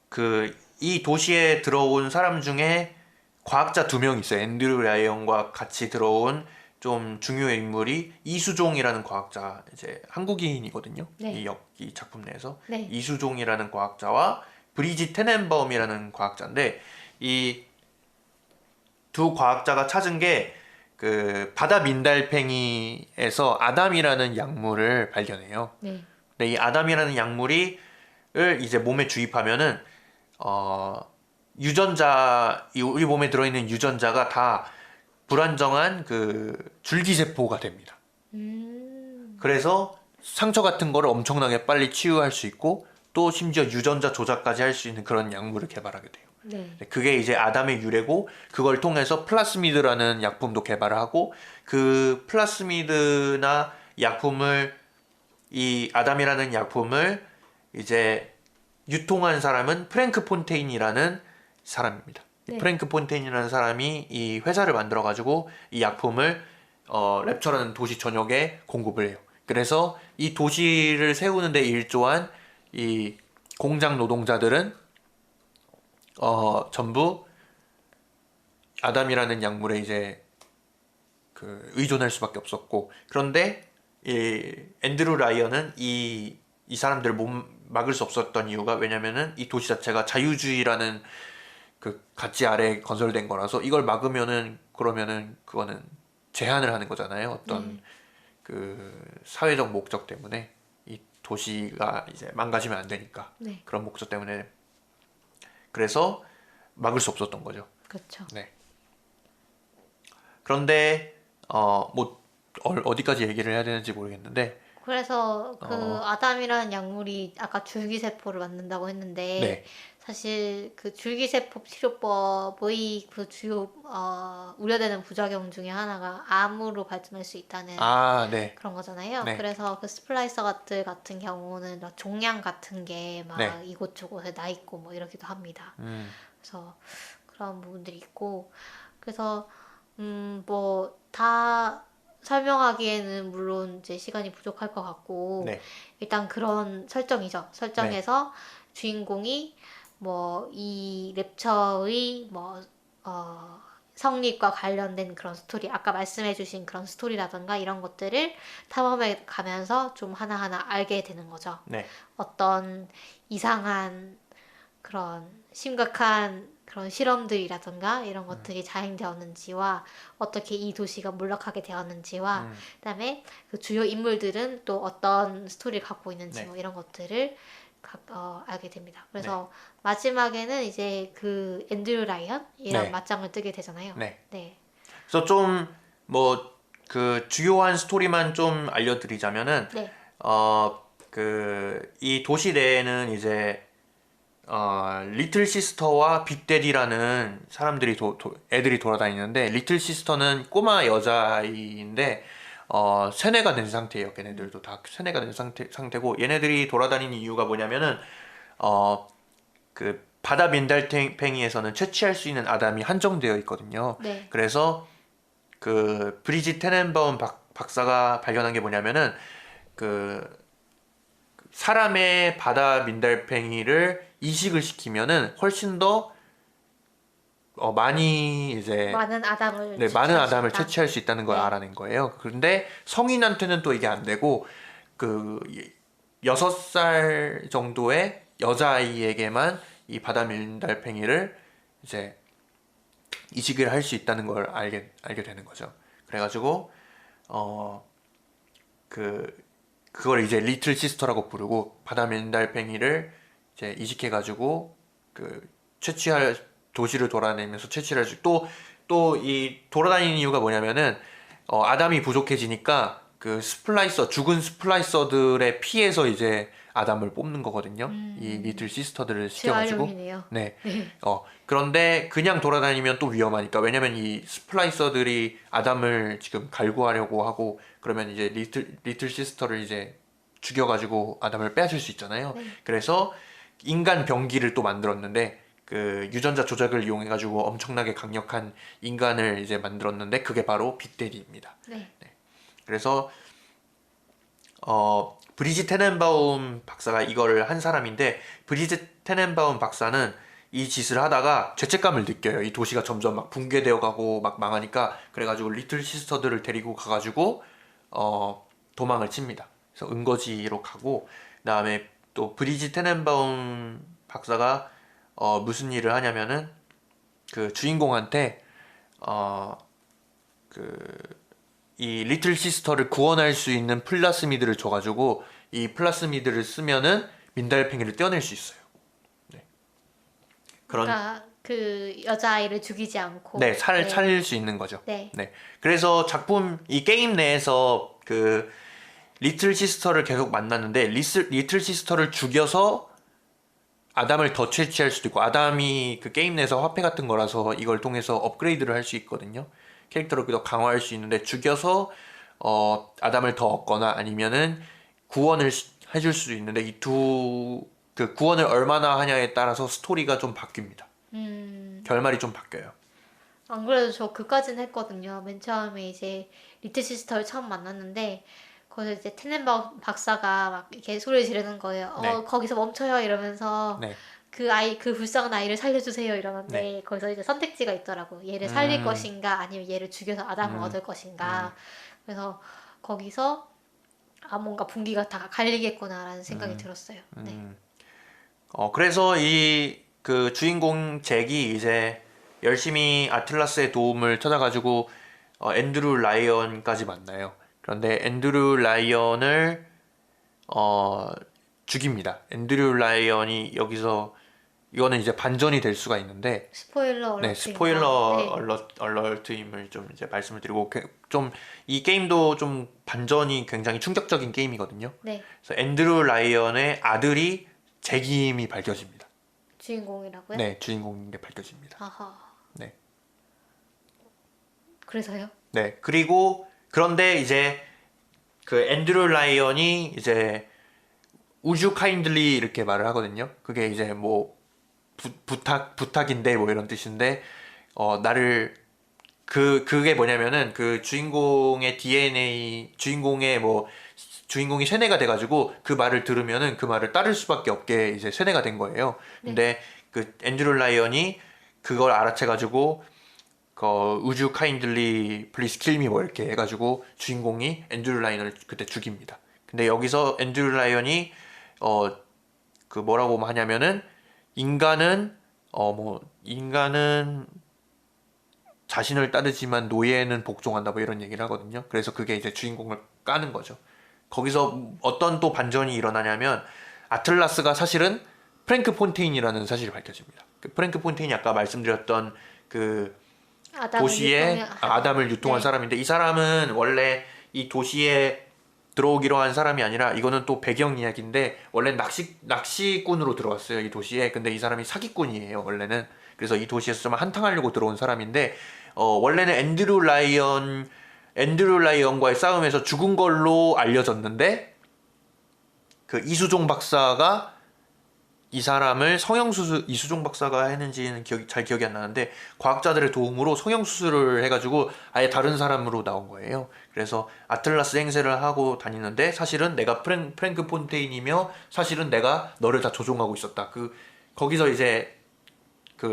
그 이 도시에 들어온 사람 중에 과학자 두 명 있어요. 앤드류 라이언과 같이 들어온 좀 중요 인물이 이수종이라는 과학자, 이제 한국인이거든요. 네. 이 작품 내에서 네. 이수종이라는 과학자와 브리짓 테넨바움이라는 과학자인데 이 두 과학자가 찾은 게 그 바다 민달팽이에서 아담이라는 약물을 발견해요. 네. 근데 이 아담이라는 약물이 을 이제 몸에 주입하면은 어 우리 몸에 들어있는 유전자가 다 불안정한 그 줄기세포가 됩니다. 그래서 상처 같은 거를 엄청나게 빨리 치유할 수 있고 또 심지어 유전자 조작까지 할 수 있는 그런 약물을 개발하게 돼요. 네. 그게 이제 아담의 유래고 그걸 통해서 플라스미드라는 약품도 개발을 하고 그 플라스미드나 약품을 이 아담이라는 약품을 이제 유통한 사람은 프랭크 폰테인이라는 사람입니다. 이 네. 프랭크 폰테인이라는 사람이 이 회사를 만들어 가지고 이 약품을 랩처라는 도시 전역에 공급을 해요. 그래서 이 도시를 세우는데 일조한 이 공장 노동자들은 전부 아담이라는 약물에 이제 그 의존할 수밖에 없었고 그런데 이 앤드루 라이언은 이 사람들을 못 막을 수 없었던 이유가 왜냐면은 이 도시 자체가 자유주의라는 그 가치 아래 건설된 거라서 이걸 막으면은 그러면은 그거는 제한을 하는 거잖아요. 어떤 그 사회적 목적 때문에 이 도시가 이제 망가지면 안 되니까 네. 그런 목적 때문에 그래서 막을 수 없었던 거죠. 그렇죠. 네. 그런데 뭐 어디까지 얘기를 해야 되는지 모르겠는데 그래서 그 어, 아담이라는 약물이 아까 줄기세포를 만든다고 했는데 네. 사실 그 줄기세포 치료법의 그 주요 우려되는 부작용 중에 하나가 암으로 발전할 수 있다는 아, 네. 그런 거잖아요. 네. 그래서 그 스플라이서 같은 경우는 막 종양 같은 게 막 네. 이곳저곳에 나 있고 뭐 이러기도 합니다. 음. 그래서 그런 부분들이 있고 그래서 뭐 다 설명하기에는 물론 이제 시간이 부족할 것 같고 네, 일단 그런 설정이죠. 네, 설정에서 주인공이 뭐 이 랩처의 뭐 성립과 관련된 그런 스토리, 아까 말씀해주신 그런 스토리라든가 이런 것들을 탐험해 가면서 좀 하나하나 알게 되는 거죠. 네, 어떤 이상한 그런 심각한 그런 실험들이라든가 이런 것들이 자행되었는지와 어떻게 이 도시가 몰락하게 되었는지와 그다음에 그 주요 인물들은 또 어떤 스토리를 갖고 있는지 네, 뭐 이런 것들을 알게 됩니다. 네, 그래서 마지막에는 이제 그 앤드류 라이언이랑 네, 맞짱을 뜨게 되잖아요. 네. 네, 그래서 좀 뭐 그 주요한 스토리만 좀 알려드리자면은 네, 이 도시 내에는 이제 리틀 시스터와 빅데디라는 사람들이 애들이 돌아다니는데 리틀 시스터는 꼬마 여자아이인데 세뇌가 된 상태예요. 걔네들도 다 세뇌가 된 상태고 얘네들이 돌아다니는 이유가 뭐냐면은 어, 그 바다 민달팽이에서는 채취할 수 있는 아담이 한정되어 있거든요. 네. 그래서 그 브리짓 테넨바움 박사가 발견한 게 뭐냐면은 그 사람의 바다 민달팽이를 이식을 시키면은 훨씬 더 많이 이제 많은 아담을 네, 많은 추출할 수 아담을 있다. 채취할 수 있다는 걸 네, 알아낸 거예요. 그런데 성인한테는 또 이게 안 되고 그 6살 정도의 여자아이에게만 이 바다 민달팽이를 이제 이식을 할 수 있다는 걸 알게 되는 거죠. 그래가지고 어 그 그걸 이제 리틀 시스터라고 부르고 바다 맨달팽이를 이제 이식해가지고 그 채취할 도시를 돌아다니면서 채취를 해주 또또 이 돌아다니는 이유가 뭐냐면은 아담이 부족해지니까 그 스플라이서 죽은 스플라이서들의 피에서 이제 아담을 뽑는 거거든요. 이 리틀 시스터들을 시켜가지고 재활용이네요. 네. 네, 그런데 그냥 돌아다니면 또 위험하니까 왜냐면 이 스플라이서들이 아담을 지금 갈구하려고 하고 그러면 이제 리틀 시스터를 이제 죽여가지고 아담을 빼앗을 수 있잖아요. 네, 그래서 인간 병기를 또 만들었는데 그 유전자 조작을 이용해가지고 엄청나게 강력한 인간을 이제 만들었는데 그게 바로 빅데디입니다. 네. 그래서 브리짓 테넨바움 박사가 이거를 한 사람인데 브리짓 테넨바움 박사는 이 짓을 하다가 죄책감을 느껴요. 이 도시가 점점 막 붕괴되어 가고 막 망하니까 그래가지고 리틀 시스터들을 데리고 가가지고 도망을 칩니다. 그래서 은거지로 가고 그다음에 또 브리짓 테넨바움 박사가 무슨 일을 하냐면은 그 주인공한테 어, 그 이 리틀 시스터를 구원할 수 있는 플라스미드를 줘가지고 이 플라스미드를 쓰면은 민달팽이를 떼어낼 수 있어요. 네. 그런 그러니까 그 여자아이를 죽이지 않고 네, 네, 살릴 수 있는 거죠. 네. 네. 그래서 이 게임 내에서 그 리틀 시스터를 계속 만났는데 리틀 시스터를 죽여서 아담을 더 채취할 수도 있고 아담이 그 게임 내에서 화폐 같은 거라서 이걸 통해서 업그레이드를 할 수 있거든요. 캐릭터를 더 강화할 수 있는데 죽여서 아담을 더 얻거나 아니면은 구원을 해줄 수 있는데 이 그 구원을 얼마나 하냐에 따라서 스토리가 좀 바뀝니다. 결말이 좀 바뀌어요. 안 그래도 저 그까진 했거든요. 맨 처음에 이제 리틀 시스터를 처음 만났는데 거기서 이제 테넨바움 박사가 막 이렇게 소리를 지르는 거예요. 네, 거기서 멈춰요 이러면서 네, 그 아이 그 불쌍한 아이를 살려주세요 네. 이러는데 거기서 이제 선택지가 있더라고. 얘를 살릴 음, 것인가 아니면 얘를 죽여서 아담을 얻을 것인가. 그래서 거기서 아 뭔가 분기가 다 갈리겠구나라는 생각이 들었어요. 네, 그래서 이 그 주인공 잭이 이제 열심히 아틀라스의 도움을 찾아가지고 앤드루 라이언까지 만나요. 그런데 앤드루 라이언을 어, 죽입니다. 앤드류 라이언이 여기서 이거는 이제 반전이 될 수가 있는데 스포일러 네, 얼트인가? 스포일러 네, 얼러트임을 좀 이제 말씀을 드리고 좀 이 게임도 좀 반전이 굉장히 충격적인 게임이거든요. 네 그래서 앤드류 라이언의 아들이 잭임이 밝혀집니다. 주인공이라고요? 네, 주인공인 게 밝혀집니다. 아하. 네. 그래서요? 네. 그리고 그런데 이제 그 앤드류 라이언이 이제 우주 카인들리 이렇게 말을 하거든요. 그게 이제 뭐 부탁인데 뭐 이런 뜻인데 나를 그게 뭐냐면은 그 주인공의 DNA, 주인공이 세뇌가 돼가지고 그 말을 들으면은 그 말을 따를 수밖에 없게 이제 세뇌가 된 거예요. 네. 근데 그 앤드류 라이언이 그걸 알아채가지고 우주 카인들리 플리즈 킬미 뭐 이렇게 해가지고 주인공이 앤드류 라이언을 그때 죽입니다. 근데 여기서 앤드류 라이언이 그 뭐라고 하냐면은 인간은 자신을 따르지만 노예는 복종한다 뭐 이런 얘기를 하거든요. 그래서 그게 이제 주인공을 까는 거죠. 거기서 어떤 또 반전이 일어나냐면 아틀라스가 사실은 프랭크 폰테인이라는 사실이 밝혀집니다. 그 프랭크 폰테인이 아까 말씀드렸던 그 도시에 아담을 유통한 네. 사람인데 이 사람은 원래 이 도시에 들어오기로 한 사람이 아니라 이거는 또 배경 이야기인데 원래 낚시꾼으로 들어왔어요 이 도시에. 근데 이 사람이 사기꾼이에요 원래는. 그래서 이 도시에서 좀 한탕하려고 들어온 사람인데 원래는 앤드류 라이언과의 싸움에서 죽은 걸로 알려졌는데 그 이수종 박사가 이 사람을 이수종 박사가 했는지는 잘 기억이 안 나는데 과학자들의 도움으로 성형수술을 해가지고 아예 다른 사람으로 나온 거예요. 그래서 아틀라스 행세를 하고 다니는데 사실은 내가 프랭크 폰테인이며 사실은 내가 너를 다 조종하고 있었다. 거기서 이제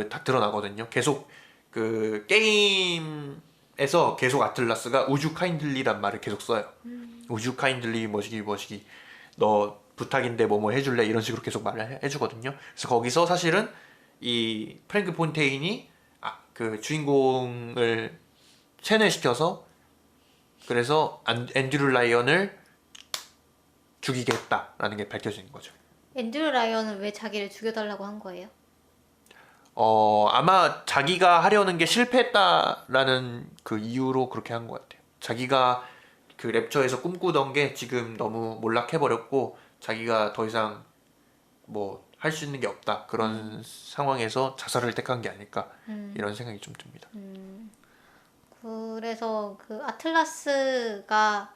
다 드러나거든요. 계속 그 게임에서 계속 아틀라스가 우주 카인들리란 말을 계속 써요. 우주 카인들리 뭐시기 너 부탁인데 뭐 해줄래 이런 식으로 계속 말을 해주거든요. 그래서 거기서 사실은 이 프랭크 폰테인이 그 주인공을 세뇌시켜서 그래서 앤드류 라이언을 죽이게 했다라는 게 밝혀지는 거죠. 앤드류 라이언은 왜 자기를 죽여달라고 한 거예요? 아마 자기가 하려는 게 실패했다라는 그 이유로 그렇게 한 것 같아요. 자기가 그 랩처에서 꿈꾸던 게 지금 너무 몰락해버렸고 자기가 더 이상 뭐 할 수 있는 게 없다 그런 상황에서 자살을 택한 게 아닐까 이런 생각이 좀 듭니다. 그래서 그 아틀라스가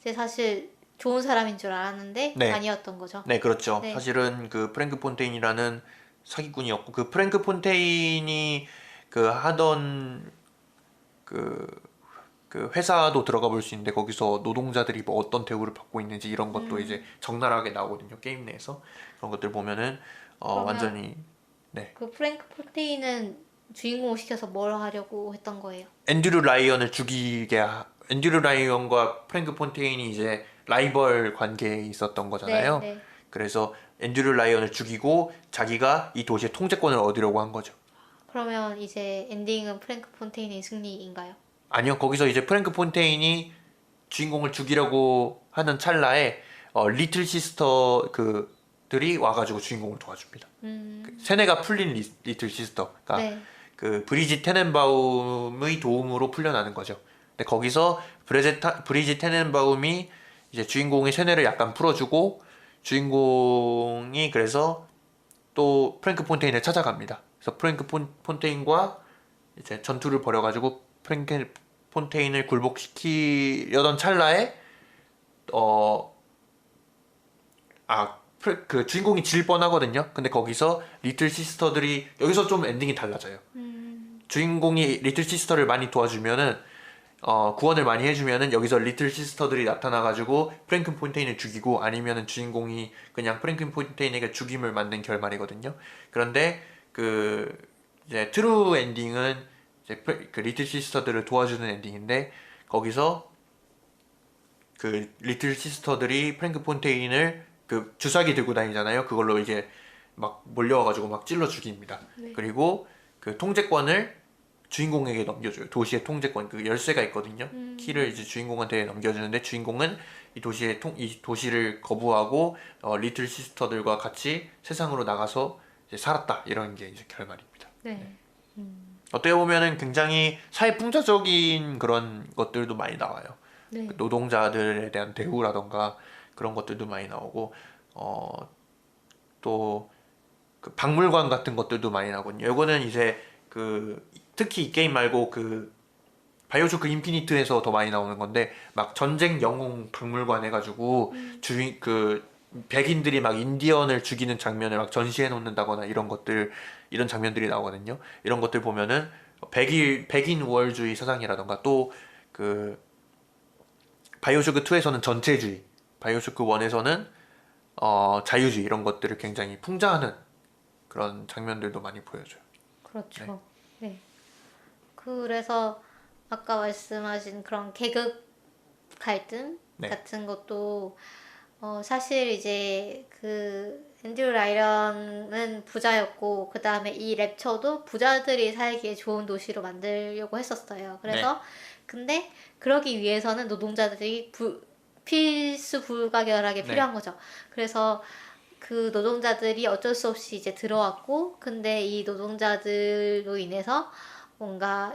이제 사실 좋은 사람인 줄 알았는데 네. 아니었던 거죠. 네, 그렇죠. 네. 사실은 그 프랭크 폰테인이라는 사기꾼이었고 그 프랭크 폰테인이 그 하던 그 회사도 들어가 볼 수 있는데 거기서 노동자들이 뭐 어떤 대우를 받고 있는지 이런 것도 이제 적나라하게 나오거든요. 게임 내에서. 그런 것들 보면은 그러면 완전히 네. 그 프랭크 폰테인은 주인공을 시켜서 뭘 하려고 했던 거예요? 앤드류 라이언과 프랭크 폰테인이 이제 라이벌 관계에 있었던 거잖아요. 네, 네. 그래서 앤드류 라이언을 죽이고 자기가 이 도시의 통제권을 얻으려고 한 거죠. 그러면 이제 엔딩은 프랭크 폰테인의 승리인가요? 아니요, 거기서 이제 프랭크 폰테인이 주인공을 죽이려고 하는 찰나에 리틀 시스터 그들이 와가지고 주인공을 도와줍니다. 그 세뇌가 풀린 리틀 시스터가 네. 그 브리짓 테넨바움의 도움으로 풀려나는 거죠. 근데 거기서 브리짓 테넨바움이 이제 주인공의 세뇌를 약간 풀어주고 주인공이 그래서 또 프랭크 폰테인을 찾아갑니다. 그래서 프랭크 폰테인과 이제 전투를 벌여가지고 프랭크 폰테인을 굴복시키려던 찰나에 그 주인공이 질 뻔하거든요. 근데 거기서 리틀 시스터들이 여기서 좀 엔딩이 달라져요. 주인공이 리틀 시스터를 많이 도와주면은 구원을 많이 해주면은 여기서 리틀 시스터들이 나타나가지고 프랭큰 폰테인을 죽이고 아니면은 주인공이 그냥 프랭큰 폰테인에게 죽임을 맞는 결말이거든요. 그런데 그 이제 트루 엔딩은 이제 그 리틀 시스터들을 도와주는 엔딩인데 거기서 그 리틀 시스터들이 프랭크 폰테인을 그 주사기 들고 다니잖아요. 그걸로 이제 막 몰려와가지고 막 찔러 죽입니다. 네. 그리고 그 통제권을 주인공에게 넘겨줘요. 도시의 통제권, 그 열쇠가 있거든요. 키를 이제 주인공한테 넘겨주는데 주인공은 이 도시를 거부하고 리틀 시스터들과 같이 세상으로 나가서 이제 살았다. 이런 게 이제 결말입니다. 네. 어떻게 보면은 굉장히 사회풍자적인 그런 것들도 많이 나와요. 네. 그 노동자들에 대한 대우라던가 그런 것들도 많이 나오고 또 그 박물관 같은 것들도 많이 나오거든요. 이거는 이제 그 특히 이 게임 말고 그 바이오쇼크 인피니트에서 더 많이 나오는 건데 막 전쟁 영웅 박물관 해가지고 그 백인들이 막 인디언을 죽이는 장면을 막 전시해 놓는다거나 이런 장면들이 나오거든요. 이런 것들 보면은 백인 우월주의 사상이라던가 또 그 바이오쇼크 2에서는 전체주의, 바이오쇼크 1에서는 자유주의 이런 것들을 굉장히 풍자하는 그런 장면들도 많이 보여줘요. 그렇죠. 네. 그래서 아까 말씀하신 그런 계급 갈등 네. 같은 것도 사실 이제 그 앤드류 라이런은 부자였고 그 다음에 이 랩처도 부자들이 살기에 좋은 도시로 만들려고 했었어요. 그래서 근데 그러기 위해서는 노동자들이 필수 불가결하게 필요한 거죠. 그래서 그 노동자들이 어쩔 수 없이 이제 들어왔고 근데 이 노동자들로 인해서 뭔가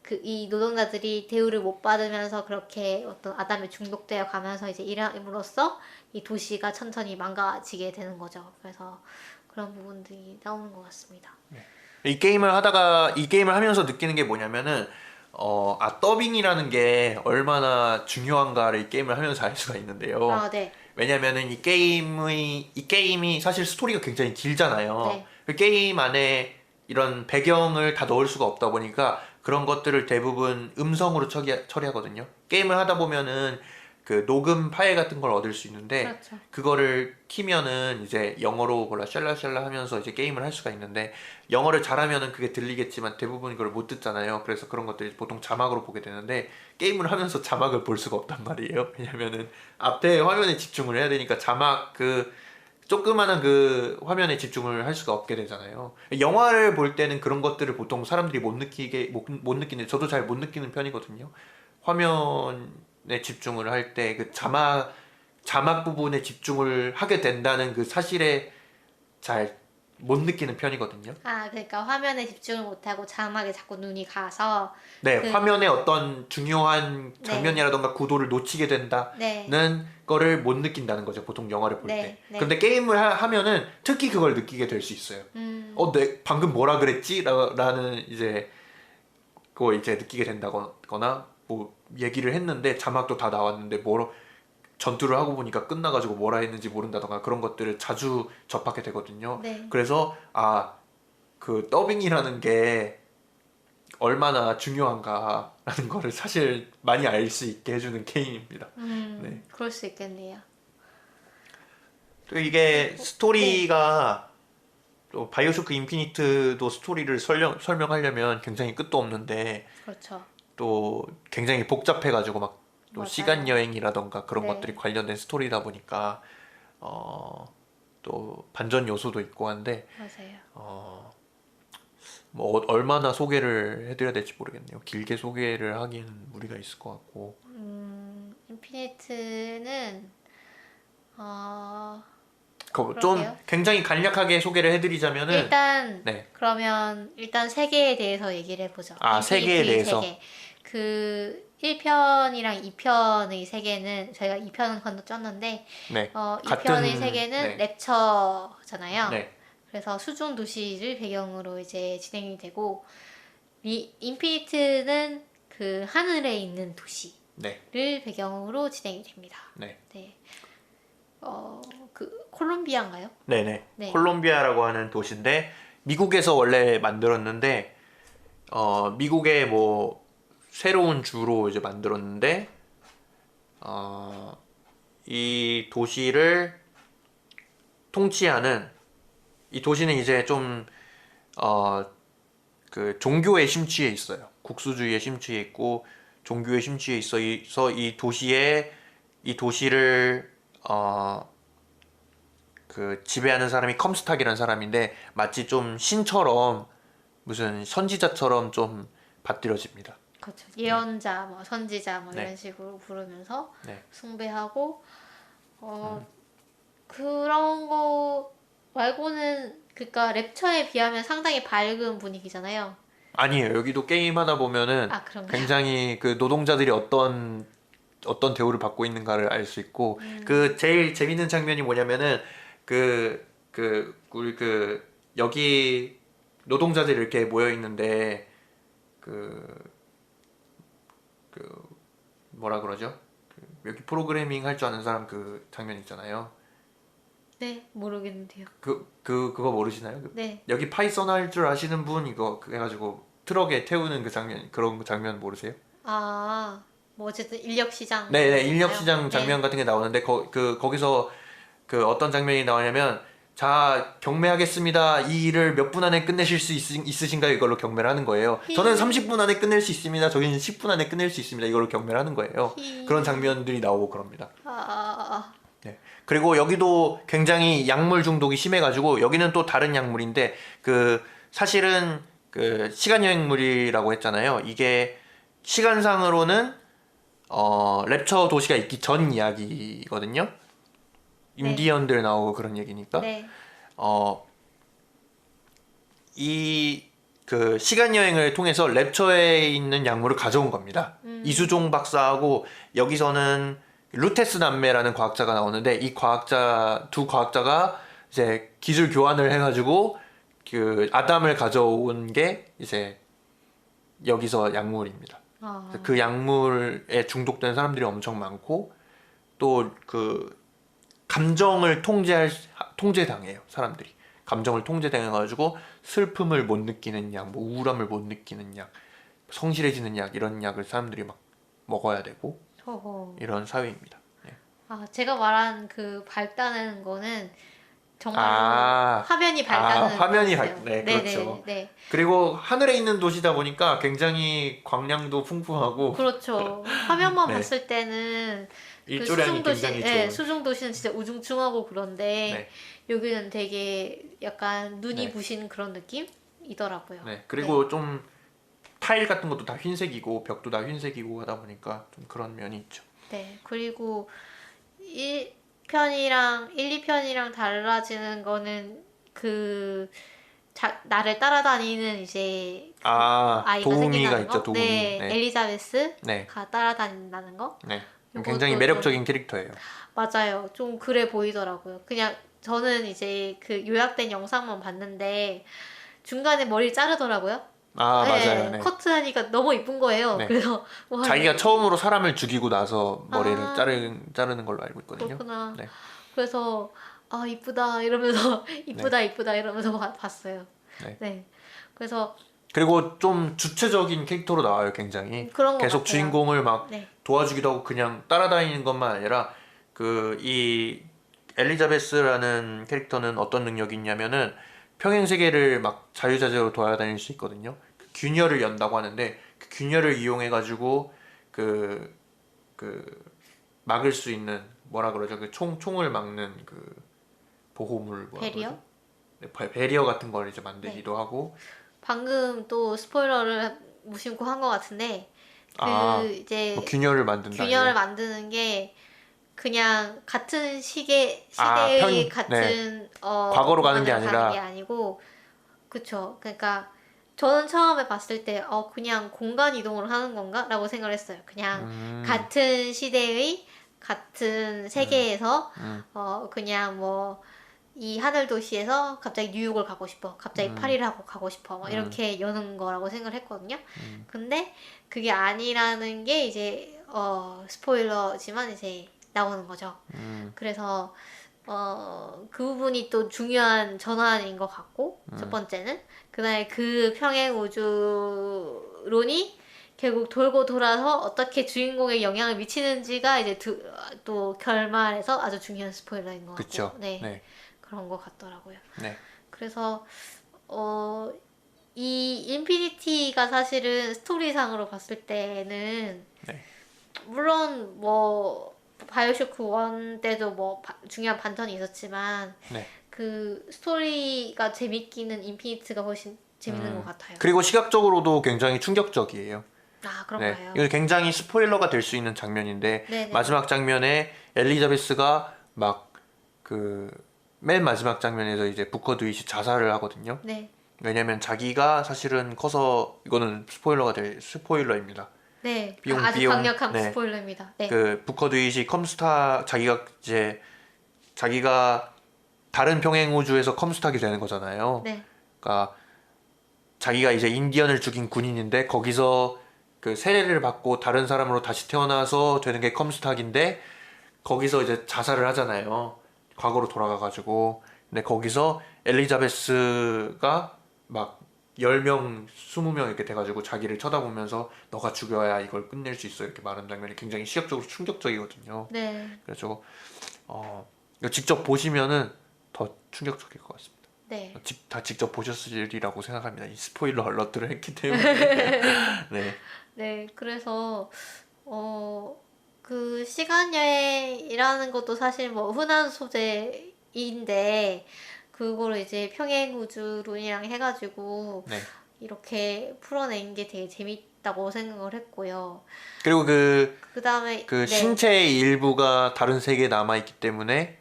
그 이 노동자들이 대우를 못 받으면서 그렇게 어떤 아담에 중독되어 가면서 이제 일함으로써 이 도시가 천천히 망가지게 되는 거죠. 그래서 그런 부분들이 나오는 것 같습니다. 이 게임을 하면서 느끼는 게 뭐냐면은 더빙이라는 게 얼마나 중요한가를 이 게임을 하면서 알 수가 있는데요. 아, 네. 왜냐면은 이 게임이 사실 스토리가 굉장히 길잖아요. 네. 그 게임 안에 이런 배경을 다 넣을 수가 없다 보니까 그런 것들을 대부분 음성으로 처리하거든요. 게임을 하다 보면은 그 녹음 파일 같은 걸 얻을 수 있는데 그렇죠. 그거를 키면은 이제 영어로 몰라 샬라샬라 하면서 이제 게임을 할 수가 있는데 영어를 잘하면은 그게 들리겠지만 대부분 그걸 못 듣잖아요. 그래서 그런 것들이 보통 자막으로 보게 되는데 게임을 하면서 자막을 볼 수가 없단 말이에요. 왜냐면은 앞에 화면에 집중을 해야 되니까 자막 그 조그마한 그 화면에 집중을 할 수가 없게 되잖아요. 영화를 볼 때는 그런 것들을 보통 사람들이 못 느끼는데 저도 잘 못 느끼는 편이거든요. 화면에 집중을 할 때 그 자막 부분에 집중을 하게 된다는 그 사실에 잘 못 느끼는 편이거든요. 아, 그러니까 화면에 집중을 못하고 자막에 자꾸 눈이 가서 네, 그 화면에 어떤 중요한 네. 장면이라던가 구도를 놓치게 된다는 네. 거를 못 느낀다는 거죠. 보통 영화를 볼 네, 때. 네. 근데 게임을 하면은 특히 그걸 느끼게 될 수 있어요. 내 방금 뭐라 그랬지? 라는 이제 그거 이제 느끼게 된다거나 뭐 얘기를 했는데 자막도 다 나왔는데 전투를 하고 보니까 끝나가지고 뭐라 했는지 모른다던가 그런 것들을 자주 접하게 되거든요. 네. 그래서 그 더빙이라는 게 얼마나 중요한가라는 거를 사실 많이 알 수 있게 해주는 게임입니다. 네. 그럴 수 있겠네요. 또 이게 스토리가 또 바이오쇼크 인피니트도 스토리를 설명하려면 굉장히 끝도 없는데 그렇죠. 또 굉장히 복잡해가지고 막 또 맞아요. 시간 여행이라던가 그런 네. 것들이 관련된 스토리다 보니까 또 반전 요소도 있고 한데 맞아요. 뭐 얼마나 소개를 해드려야 될지 모르겠네요. 길게 소개를 하기에는 무리가 있을 것 같고. 인피니트는 좀 그러게요. 굉장히 간략하게 소개를 해드리자면은 일단 네. 그러면 일단 세계에 대해서 얘기를 해보죠. 세계에 인피니트의 대해서. 세계. 그 1편이랑 2편의 세계는 저희가 2편은 건너뛰었는데 네. 2편의 세계는 네. 랩처잖아요. 네. 그래서 수중 도시를 배경으로 이제 진행이 되고 인피니트는 그 하늘에 있는 도시를 네. 배경으로 진행이 됩니다. 네. 네. 그 콜롬비아인가요? 네네. 네. 콜롬비아라고 하는 도시인데 미국에서 원래 만들었는데 미국의 뭐 새로운 주로 이제 만들었는데 이 도시를 통치하는 이 도시는 이제 좀 그 종교에 심취해 있어요. 국수주의에 심취해 있고 종교에 심취해 있어서 이 도시를 그 지배하는 사람이 컴스탁이라는 사람인데 마치 좀 신처럼 무슨 선지자처럼 좀 받들여집니다. 그렇죠. 예언자, 뭐 선지자 뭐 네. 이런 식으로 부르면서 네. 숭배하고 그런 거 말고는 그러니까 랩처에 비하면 상당히 밝은 분위기잖아요. 아니에요. 여기도 게임 하다 보면은 그런가요? 굉장히 그 노동자들이 어떤 대우를 받고 있는가를 알 수 있고 그 제일 재밌는 장면이 뭐냐면은 우리 여기 노동자들이 이렇게 모여 있는데 뭐라 그러죠? 여기 프로그래밍 할 줄 아는 사람 그 장면 있잖아요. 네, 모르겠는데요. 그거 모르시나요? 네. 여기 파이썬 할 줄 아시는 분 이거 해가지고 트럭에 태우는 그 장면, 그런 장면 모르세요? 아, 뭐 어쨌든 인력 시장. 네네, 인력 시장 네. 장면 같은 게 나오는데 거기서 그 어떤 장면이 나오냐면, 자, 경매하겠습니다. 이 일을 몇 분 안에 끝내실 수 있으신가요? 이걸로 경매를 하는 거예요. 저는 30분 안에 끝낼 수 있습니다. 저희는 10분 안에 끝낼 수 있습니다. 이걸로 경매를 하는 거예요. 그런 장면들이 나오고 그럽니다. 네. 그리고 여기도 굉장히 약물 중독이 심해가지고, 여기는 또 다른 약물인데, 사실은 시간여행물이라고 했잖아요. 이게 시간상으로는 랩처 도시가 있기 전 이야기거든요. 인디언들 나오고 그런 얘기니까. 네. 이 시간 여행을 통해서 랩처에 있는 약물을 가져온 겁니다. 이수종 박사하고, 여기서는 루테스 남매라는 과학자가 나오는데, 이 두 과학자가 이제 기술 교환을 해가지고 아담을 가져온 게 이제 여기서 약물입니다. 그 약물에 중독된 사람들이 엄청 많고, 또 감정을 통제당해요, 사람들이. 감정을 통제당해가지고 슬픔을 못 느끼는 약, 뭐 우울함을 못 느끼는 약, 성실해지는 약, 이런 약을 사람들이 막 먹어야 되고, 이런 사회입니다. 네. 제가 말한 그 밝다는 거는 정말로 화면이 밝다는 화면이 거였어요. 네, 그렇죠. 네. 그리고 하늘에 있는 도시다 보니까 굉장히 광량도 풍부하고, 그렇죠. 화면만 네. 봤을 때는 일조량이 굉장히 좋은. 수중 도시는 진짜 우중충하고 그런데 네. 여기는 되게 약간 눈이 네. 부신 그런 느낌이더라고요. 네. 그리고 좀 타일 같은 것도 다 흰색이고 벽도 다 흰색이고 하다 보니까 좀 그런 면이 있죠. 네. 그리고 1편이랑 1, 2편이랑 달라지는 거는 나를 따라다니는 이제 아이가 도우미가 생긴다는 있죠. 거. 도우미. 네. 네. 엘리자베스가 네. 따라다닌다는 거. 네. 요것도 굉장히 좀- 매력적인 캐릭터예요. 맞아요. 좀 그래 보이더라고요. 그냥 저는 이제 그 요약된 영상만 봤는데 중간에 머리를 자르더라고요. 맞아요. 네. 커트하니까 너무 이쁜 거예요. 네. 그래서 와, 자기가 처음으로 사람을 죽이고 나서 머리를 아. 자르는 걸로 알고 있거든요. 그렇구나. 네. 그래서 이쁘다 이러면서 이쁘다 이러면서 봤어요. 네. 그래서 그리고 좀 주체적인 캐릭터로 나와요, 굉장히. 그런 것 계속 같아요. 주인공을 막 네. 도와주기도 하고 그냥 따라다니는 것만 아니라 이 엘리자베스라는 캐릭터는 어떤 능력이 있냐면은 평행 세계를 막 자유자재로 돌아다닐 수 있거든요. 균열을 연다고 하는데, 그 균열을 이용해 가지고 막을 수 있는, 뭐라 그러죠? 총을 막는 보호물, 뭐라 베리어? 그러죠? 네, 베리어 같은 걸 이제 만들기도 하고. 방금 또 스포일러를 무심코 한 것 같은데 이제 뭐 균열을 만든다. 균열을 만드는 게 그냥 같은 시대의 같은 과거로 가는 게 아니라. 아니고, 그쵸. 그러니까 저는 처음에 봤을 때 그냥 공간 이동을 하는 건가라고 생각을 했어요. 그냥 같은 시대의 같은 세계에서 그냥 뭐 이 하늘 도시에서 갑자기 뉴욕을 가고 싶어, 갑자기 파리를 하고 가고 싶어, 막 이렇게 여는 거라고 생각을 했거든요. 근데 그게 아니라는 게 이제 스포일러지만 이제 나오는 거죠. 그래서 그 부분이 또 중요한 전환인 것 같고, 첫 번째는 그다음에 그 평행 우주론이 결국 돌고 돌아서 어떻게 주인공에 영향을 미치는지가 이제 또 결말에서 아주 중요한 스포일러인 것 같고, 그쵸. 네. 그런 것 같더라고요. 네. 그래서 이 인피니티가 사실은 스토리상으로 봤을 때는 네. 물론 뭐 바이오쇼크 1 때도 뭐 중요한 반전이 있었지만 네. 그 스토리가 재밌기는 인피니트가 훨씬 재밌는 것 같아요. 그리고 시각적으로도 굉장히 충격적이에요. 그런가요? 이거 굉장히 스포일러가 될 수 있는 장면인데, 네네. 마지막 장면에 엘리자베스가 막 맨 마지막 장면에서 이제 부커 드윗이 자살을 하거든요. 네. 왜냐면 자기가 사실은 커서, 이거는 스포일러입니다. 네. 비용, 아주 비용, 강력한 네. 스포일러입니다. 네. 부커 드윗이 자기가 다른 평행 우주에서 컴스탁이 되는 거잖아요. 네. 그러니까 자기가 이제 인디언을 죽인 군인인데, 거기서 세례를 받고 다른 사람으로 다시 태어나서 되는 게 컴스탁인데, 거기서 이제 자살을 하잖아요. 과거로 돌아가가지고. 근데 거기서 엘리자베스가 막 10명, 20명 이렇게 돼가지고 자기를 쳐다보면서 너가 죽여야 이걸 끝낼 수 있어 이렇게 말하는 장면이 굉장히 시각적으로 충격적이거든요. 네. 그래서 이거 직접 보시면은 더 충격적일 것 같습니다. 네. 다 직접 보셨으리라고 생각합니다. 이 스포일러 알러트를 했기 때문에. 네. 네. 그래서 그 시간 여행이라는 것도 사실 뭐 흔한 소재인데 그거를 이제 평행 우주론이랑 해가지고 네. 이렇게 풀어낸 게 되게 재밌다고 생각을 했고요. 그리고 그다음에 그 네. 신체의 일부가 다른 세계에 남아있기 때문에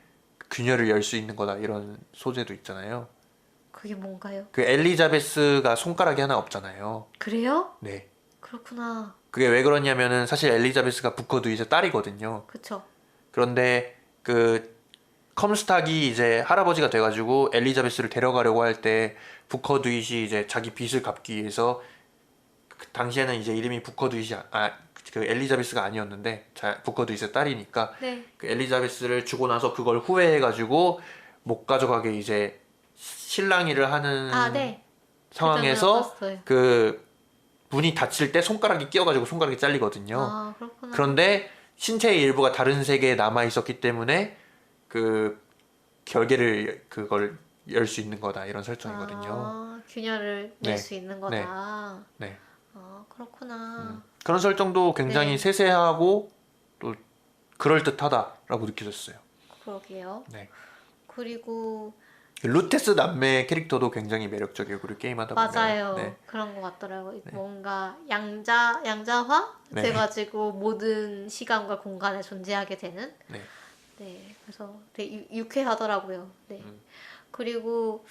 균열을 열 수 있는 거다 이런 소재도 있잖아요. 그게 뭔가요? 그 엘리자베스가 손가락이 하나 없잖아요. 그래요? 네. 그렇구나. 그게 왜 그러냐면은 사실 엘리자베스가 부커 두이의 딸이거든요. 그쵸. 그런데 그 컴스탁이 이제 할아버지가 돼가지고 엘리자베스를 데려가려고 할 때 부커 두잇이 이제 자기 빚을 갚기 위해서 그 당시에는 이제 이름이 부커 두잇이 그 엘리자베스가 아니었는데 부커 두잇의 딸이니까 네. 그 엘리자베스를 주고 나서 그걸 후회해가지고 못 가져가게 이제 실랑이를 하는 아, 네. 상황에서 봤어요. 그 문이 닫힐 때 손가락이 끼어가지고 손가락이 잘리거든요. 아, 그렇구나. 그런데 신체의 일부가 다른 세계에 남아 있었기 때문에 그 결계를 그걸 열 수 있는 거다 이런 설정이거든요. 아, 균열을 네. 낼 수 있는 거다. 네. 아, 그렇구나. 그런 설정도 굉장히 네. 세세하고 또 그럴듯하다라고 느껴졌어요. 그러게요. 네. 그리고 루테스 남매 캐릭터도 굉장히 매력적이고 그리고 게임하다 보면 맞아요. 네. 그런 것 같더라고요. 뭔가 양자화 네. 돼가지고 모든 시간과 공간에 존재하게 되는. 네. 네. 그래서 되게 유쾌하더라고요. 네. 그리고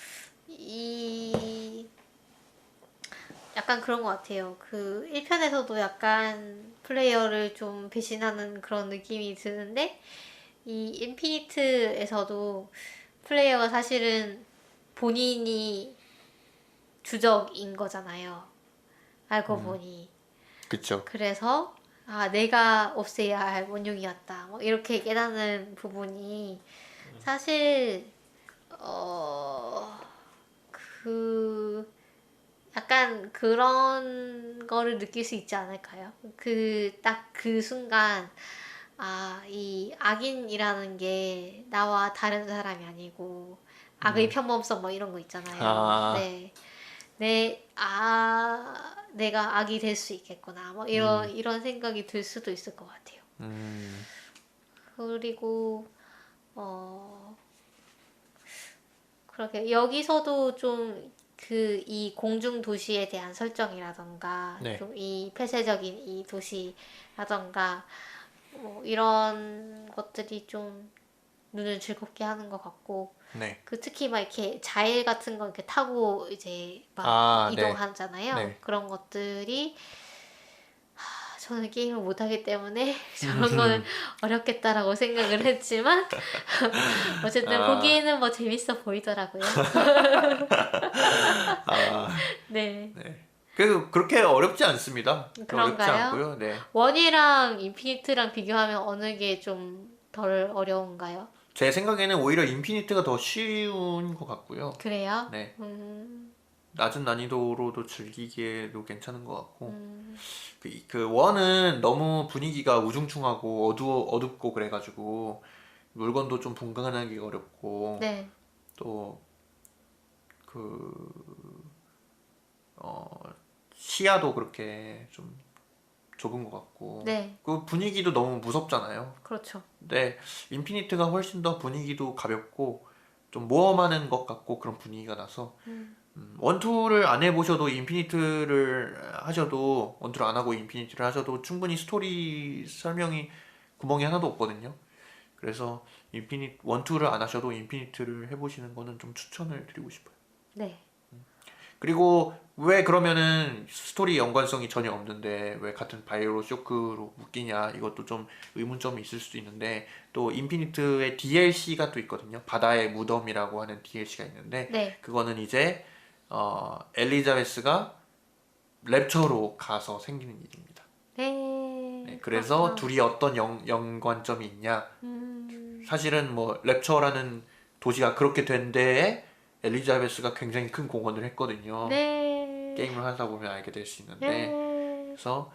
약간 그런 것 같아요. 그 1편에서도 약간 플레이어를 좀 배신하는 그런 느낌이 드는데 이 인피니트에서도 플레이어가 사실은 본인이 주적인 거잖아요. 알고 보니. 그쵸. 그래서 내가 없애야 할 원흉이었다. 뭐 이렇게 깨닫는 부분이 사실 그 약간 그런 거를 느낄 수 있지 않을까요? 딱 그 순간 이 악인이라는 게 나와 다른 사람이 아니고 악의 평범성 뭐 이런 거 있잖아요. 네. 내가 악이 될 수 있겠구나. 뭐 이런 생각이 들 수도 있을 것 같아요. 그리고 그렇게 여기서도 좀 이 공중 도시에 대한 설정이라던가 네. 좀 이 폐쇄적인 이 도시라던가 뭐 이런 것들이 좀 눈을 즐겁게 하는 것 같고 네. 특히 막 이렇게 자일 같은 거 이렇게 타고 이제 막 네. 이동하잖아요. 네. 그런 것들이 저는 게임을 못하기 때문에 저런 거는 어렵겠다라고 생각을 했지만 어쨌든 보기에는 뭐 재밌어 보이더라고요. 네. 네. 그래서 그렇게 어렵지 않습니다. 어렵지 그런가요? 않고요. 네. 원이랑 인피니트랑 비교하면 어느 게 좀 덜 어려운가요? 제 생각에는 오히려 인피니트가 더 쉬운 것 같고요. 그래요? 네. 낮은 난이도로도 즐기기에도 괜찮은 것 같고 그 원은 너무 분위기가 우중충하고 어둡고 그래가지고 물건도 좀 분간하기 어렵고 네. 또 시야도 그렇게 좀 좁은 것 같고 네. 그 분위기도 너무 무섭잖아요. 그렇죠. 근데 인피니트가 훨씬 더 분위기도 가볍고 좀 모험하는 것 같고 그런 분위기가 나서 원투를 안 해보셔도 인피니트를 하셔도 원투를 안 하고 인피니트를 하셔도 충분히 스토리 설명이 구멍이 하나도 없거든요. 그래서 원투를 안 하셔도 인피니트를 해보시는 거는 좀 추천을 드리고 싶어요. 네. 그리고 왜 그러면은 스토리 연관성이 전혀 없는데 왜 같은 바이오 쇼크로 묶이냐 이것도 좀 의문점이 있을 수도 있는데 또 인피니트의 DLC가 또 있거든요. 바다의 무덤이라고 하는 DLC가 있는데 네. 그거는 이제 엘리자베스가 랩처로 가서 생기는 일입니다. 네. 그래서 그렇구나. 둘이 어떤 연관점이 있냐 사실은 뭐 랩처라는 도시가 그렇게 된 데에 엘리자베스가 굉장히 큰 공헌을 했거든요. 네. 게임을 하다 보면 알게 될 수 있는데 네. 그래서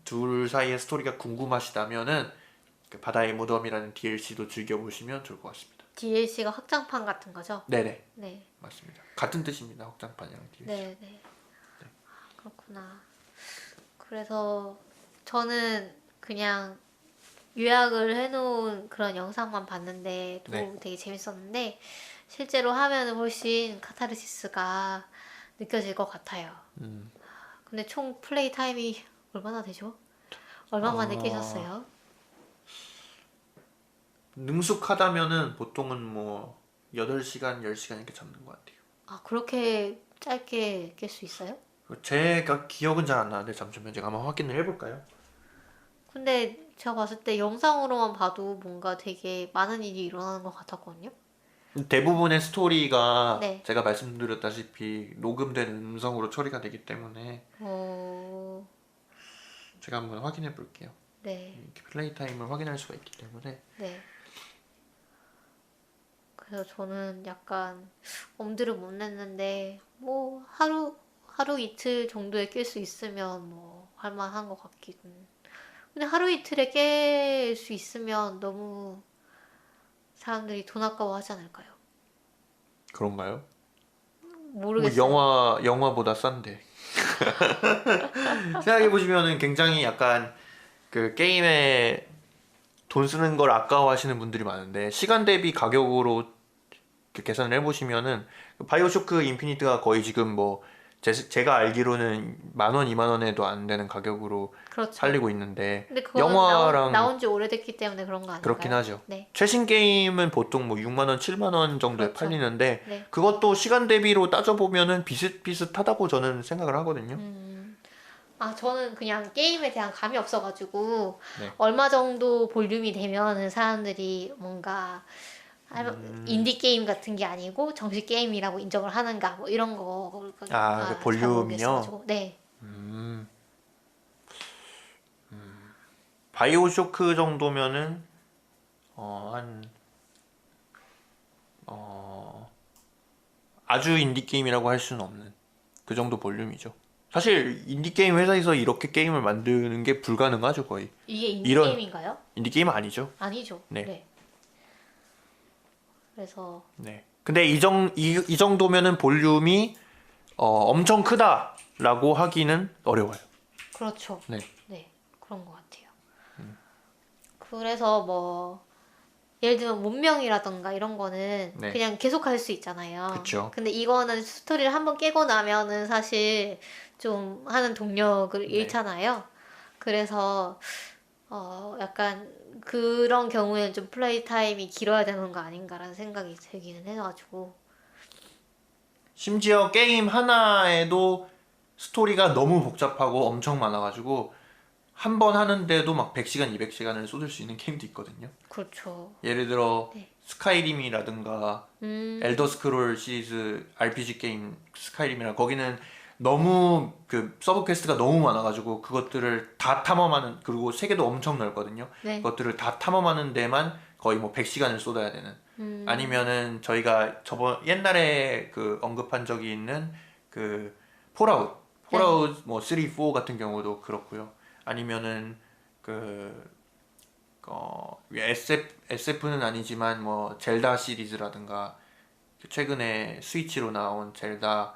둘 사이의 스토리가 궁금하시다면은 그 바다의 무덤이라는 DLC도 즐겨보시면 좋을 것 같습니다. DLC가 확장판 같은 거죠? 네네 네. 맞습니다. 같은 뜻입니다. 확장판이랑 DLC. 네, 네. 그렇구나. 그래서 저는 그냥 요약을 해놓은 그런 영상만 봤는데 또 네. 되게 재밌었는데 실제로 하면은 훨씬 카타르시스가 느껴질 것 같아요. 음. 근데 총 플레이 타임이 얼마나 되죠? 얼마만에 깨셨어요? 능숙하다면은 보통은 뭐 8시간, 10시간 이렇게 잡는 것 같아요. 아, 그렇게 짧게 깰 수 있어요? 제가 기억은 잘 안 나는데 잠시만요. 제가 한번 확인을 해볼까요? 근데 제가 봤을 때 영상으로만 봐도 뭔가 되게 많은 일이 일어나는 것 같았거든요. 대부분의 스토리가 네. 제가 말씀드렸다시피 녹음된 음성으로 처리가 되기 때문에 어, 제가 한번 확인해 볼게요. 네, 이렇게 플레이 타임을 확인할 수가 있기 때문에 네. 그래서 저는 약간 엄두를 못 냈는데 뭐 하루 이틀 정도에 깰 수 있으면 뭐 할만한 것 같기는. 근데 하루 이틀에 깰 수 있으면 너무 사람들이 돈 아까워하지 않을까요? 그런가요? 뭐 모르겠어요. 영화보다 싼데 생각해 보시면은 굉장히 약간 그 게임에 돈 쓰는 걸 아까워하시는 분들이 많은데 시간 대비 가격으로 이렇게 계산을 해보시면은 바이오쇼크 인피니트가 거의 지금 뭐 제가 알기로는 10,000원, 20,000원에도 안 되는 가격으로 그렇죠. 팔리고 있는데 근데 그거는 영화랑 나온 지 오래됐기 때문에 그런 거 그렇긴 아닌가요? 하죠. 네, 최신 게임은 보통 뭐 6만 원, 7만 원 정도에 그렇죠. 팔리는데 네. 그것도 시간 대비로 따져보면은 비슷비슷하다고 저는 생각을 하거든요. 아, 저는 그냥 게임에 대한 감이 없어가지고, 네. 얼마 정도 볼륨이 되면은 사람들이 뭔가, 인디 게임 같은 게 아니고 정식 게임이라고 인정을 하는가, 뭐 이런 아, 그 거가 잘 볼륨이요? 모르겠어가지고, 네. 음, 바이오쇼크 정도면은 한 아주 인디 게임이라고 할 수는 없는 그 정도 볼륨이죠. 사실 인디 게임 회사에서 이렇게 게임을 만드는 게 불가능하죠, 거의. 이게 인디 이런 게임인가요? 인디 게임은 아니죠. 아니죠. 네. 네. 그래서, 네. 근데 이 정도면은 볼륨이 엄청 크다라고 하기는 어려워요. 그렇죠. 네. 네. 그런 것 같아요. 그래서 예를 들면 문명이라던가 이런 거는 네. 그냥 계속 할 수 있잖아요. 그쵸. 근데 이거는 스토리를 한번 깨고 나면은 사실 좀 하는 동력을 네. 잃잖아요. 그래서 약간 그런 경우에는 좀 플레이 타임이 길어야 되는 거 아닌가라는 생각이 들기는 해가지고. 심지어 게임 하나에도 스토리가 너무 복잡하고 엄청 많아가지고 한 번 하는데도 막 100시간, 200시간을 쏟을 수 있는 게임도 있거든요. 그렇죠. 예를 들어 네. 스카이림이라든가 음, 엘더 스크롤 시리즈 RPG 게임 스카이림이라 거기는 너무 그 서브 퀘스트가 너무 많아가지고 그것들을 다 탐험하는 그리고 세계도 엄청 넓거든요. 네. 그것들을 다 탐험하는 데만 거의 뭐 100시간을 쏟아야 되는 아니면은 저희가 저번 옛날에 그 언급한 적이 있는 그 폴아웃 네. 폴아웃 뭐 3, 4 같은 경우도 그렇고요. 아니면은 그 SF는 아니지만 뭐 젤다 시리즈라든가 최근에 스위치로 나온 젤다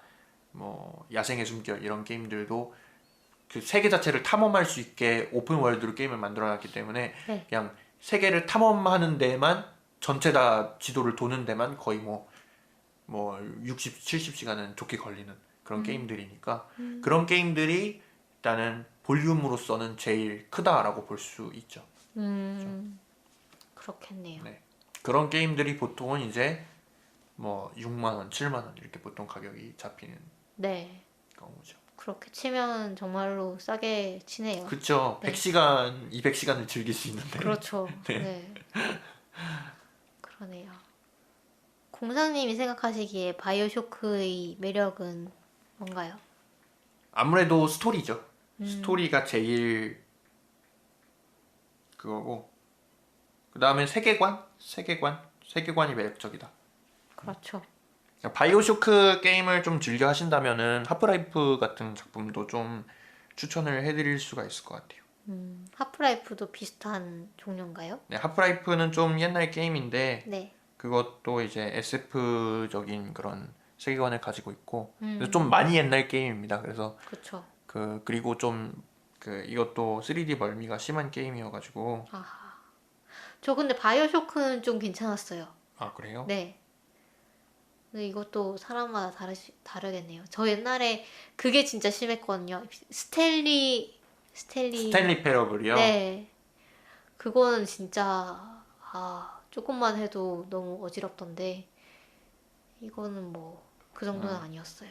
뭐 야생의 숨결 이런 게임들도 그 세계 자체를 탐험할 수 있게 오픈 월드로 게임을 만들어놨기 때문에 네. 그냥 세계를 탐험하는 데만 전체 다 지도를 도는 데만 거의 뭐 60, 70시간은 좋게 걸리는 그런 게임들이니까 그런 게임들이 일단은 볼륨으로서는 제일 크다라고 볼 수 있죠. 그렇겠네요. 네. 그런 게임들이 보통은 이제 뭐 6만 원, 7만 원 이렇게 보통 가격이 잡히는 네. 경우죠. 그렇게 치면 정말로 싸게 치네요. 그쵸. 네. 100시간, 200시간을 즐길 수 있는데. 그렇죠. 네. 네. 그러네요. 공상님이 생각하시기에 바이오쇼크의 매력은 뭔가요? 아무래도 스토리죠. 스토리가 제일 그거고. 그 다음에 세계관이 매력적이다. 그렇죠. 바이오쇼크 게임을 좀 즐겨 하신다면은 하프라이프 같은 작품도 좀 추천을 해드릴 수가 있을 것 같아요. 하프라이프도 비슷한 종류인가요? 네, 하프라이프는 좀 옛날 게임인데 네. 그것도 이제 SF적인 그런 세계관을 가지고 있고 그래서 좀 많이 옛날 게임입니다. 그래서 그렇죠. 그리고 좀 이것도 3D 멀미가 심한 게임이어가지고. 아하. 저 근데 바이오쇼크는 좀 괜찮았어요. 아, 그래요? 네. 근데 이것도 사람마다 다르겠네요. 저 옛날에 그게 진짜 심했거든요. 스탠리 스탠리 페러블이요? 네. 그거는 진짜 조금만 해도 너무 어지럽던데 이거는 뭐 그 정도는 아니었어요.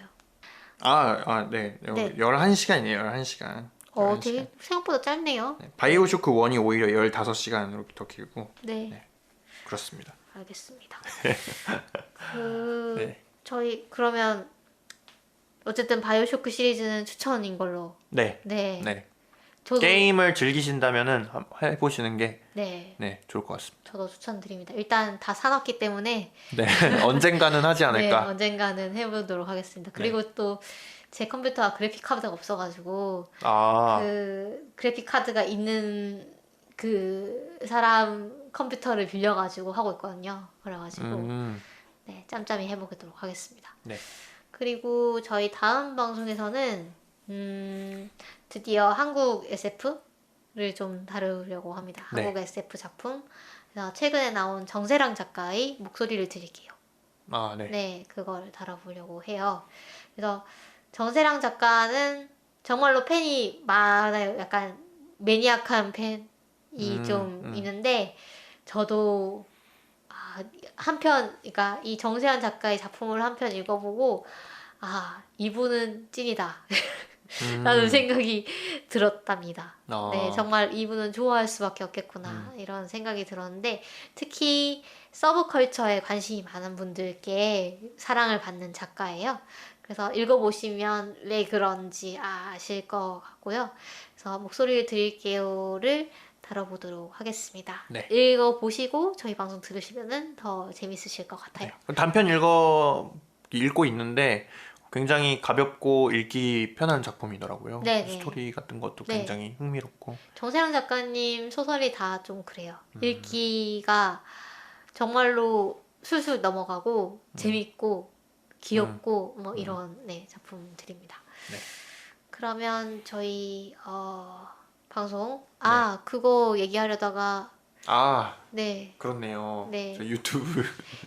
네. 네. 11시간이에요. 11시간. 되게 생각보다 짧네요. 네, 바이오쇼크 1이 오히려 15시간으로 더 길고. 네. 네. 그렇습니다. 알겠습니다. 네. 저희 그러면 어쨌든 바이오쇼크 시리즈는 추천인 걸로. 네. 네. 네. 저도 게임을 즐기신다면은 해보시는 게 네. 좋을 것 같습니다. 저도 추천드립니다. 일단 다 사놨기 때문에 네. 언젠가는 하지 네, 않을까. 언젠가는 해보도록 하겠습니다. 그리고 또 제 컴퓨터가 그래픽 카드가 없어가지고 그 그래픽 카드가 있는 그 사람 컴퓨터를 빌려가지고 하고 있거든요. 그래가지고 네, 짬짬이 해보도록 하겠습니다. 네. 그리고 저희 다음 방송에서는 드디어 한국 SF를 좀 다루려고 합니다. 네. 한국 SF 작품. 그래서 최근에 나온 정세랑 작가의 목소리를 드릴게요. 아, 네. 네, 그걸 다뤄보려고 해요. 그래서 정세랑 작가는 정말로 팬이 많아요. 약간 매니악한 팬이 좀 있는데 저도 그러니까 이 정세환 작가의 작품을 한 편 읽어보고 이분은 찐이다 라는 생각이 들었답니다. 네, 정말 이분은 좋아할 수밖에 없겠구나 이런 생각이 들었는데 특히 서브컬처에 관심이 많은 분들께 사랑을 받는 작가예요. 그래서 읽어보시면 왜 그런지 아실 것 같고요. 그래서 목소리를 드릴게요를 다뤄보도록 하겠습니다. 네. 읽어보시고 저희 방송 들으시면 더 재밌으실 것 같아요. 네. 단편 읽고 있는데 굉장히 가볍고 읽기 편한 작품이더라고요. 네네. 스토리 같은 것도 네. 굉장히 흥미롭고. 정세랑 작가님 소설이 다 좀 그래요. 읽기가 정말로 술술 넘어가고 재밌고 귀엽고 뭐 이런 작품들입니다. 네. 그러면 저희 방송 그거 얘기하려다가 네. 그렇네요. 네. 저 유튜브.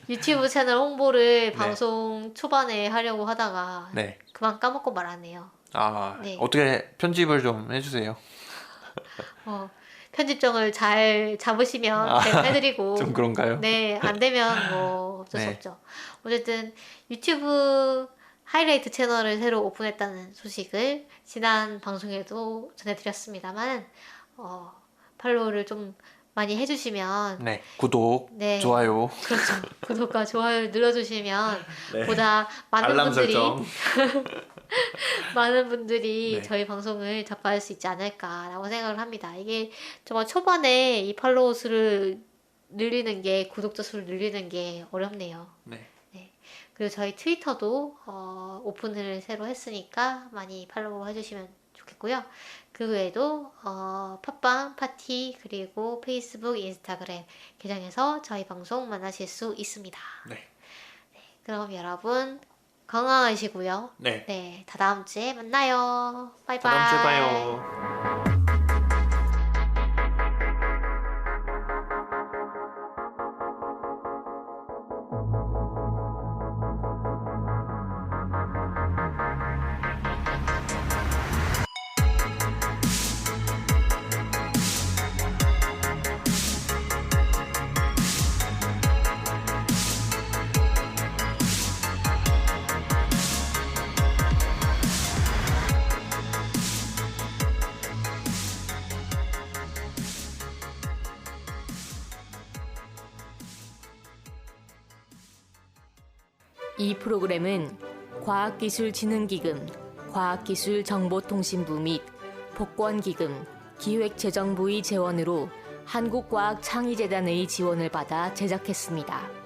유튜브 채널 홍보를 방송 초반에 하려고 하다가 네. 그만 까먹고 말았네요. 네. 어떻게 편집을 좀 해주세요. 편집점을 잘 잡으시면 제가 해드리고 좀 그런가요? 네, 안 되면 뭐 어쩔 수 없죠. 어쨌든 유튜브 하이라이트 채널을 새로 오픈했다는 소식을 지난 방송에도 전해드렸습니다만 팔로우를 좀 많이 해주시면 네, 구독, 네. 좋아요, 그렇죠. 구독과 좋아요를 눌러주시면 네. 보다 많은 알람 분들이 설정. 많은 분들이 네. 저희 방송을 접할 수 있지 않을까라고 생각을 합니다. 이게 정말 초반에 이 팔로워 수를 늘리는 게 구독자 수를 늘리는 게 어렵네요. 네. 그리고 저희 트위터도 오픈을 새로 했으니까 많이 팔로우 해주시면 좋겠고요. 그 외에도 팟빵, 파티 그리고 페이스북, 인스타그램 계정에서 저희 방송 만나실 수 있습니다. 네. 그럼 여러분 건강하시고요. 네. 다 다음 주에 만나요. 바이바이. 다음 주에 봐요. 이 프로그램은 과학기술진흥기금, 과학기술정보통신부 및 복권기금, 기획재정부의 재원으로 한국과학창의재단의 지원을 받아 제작했습니다.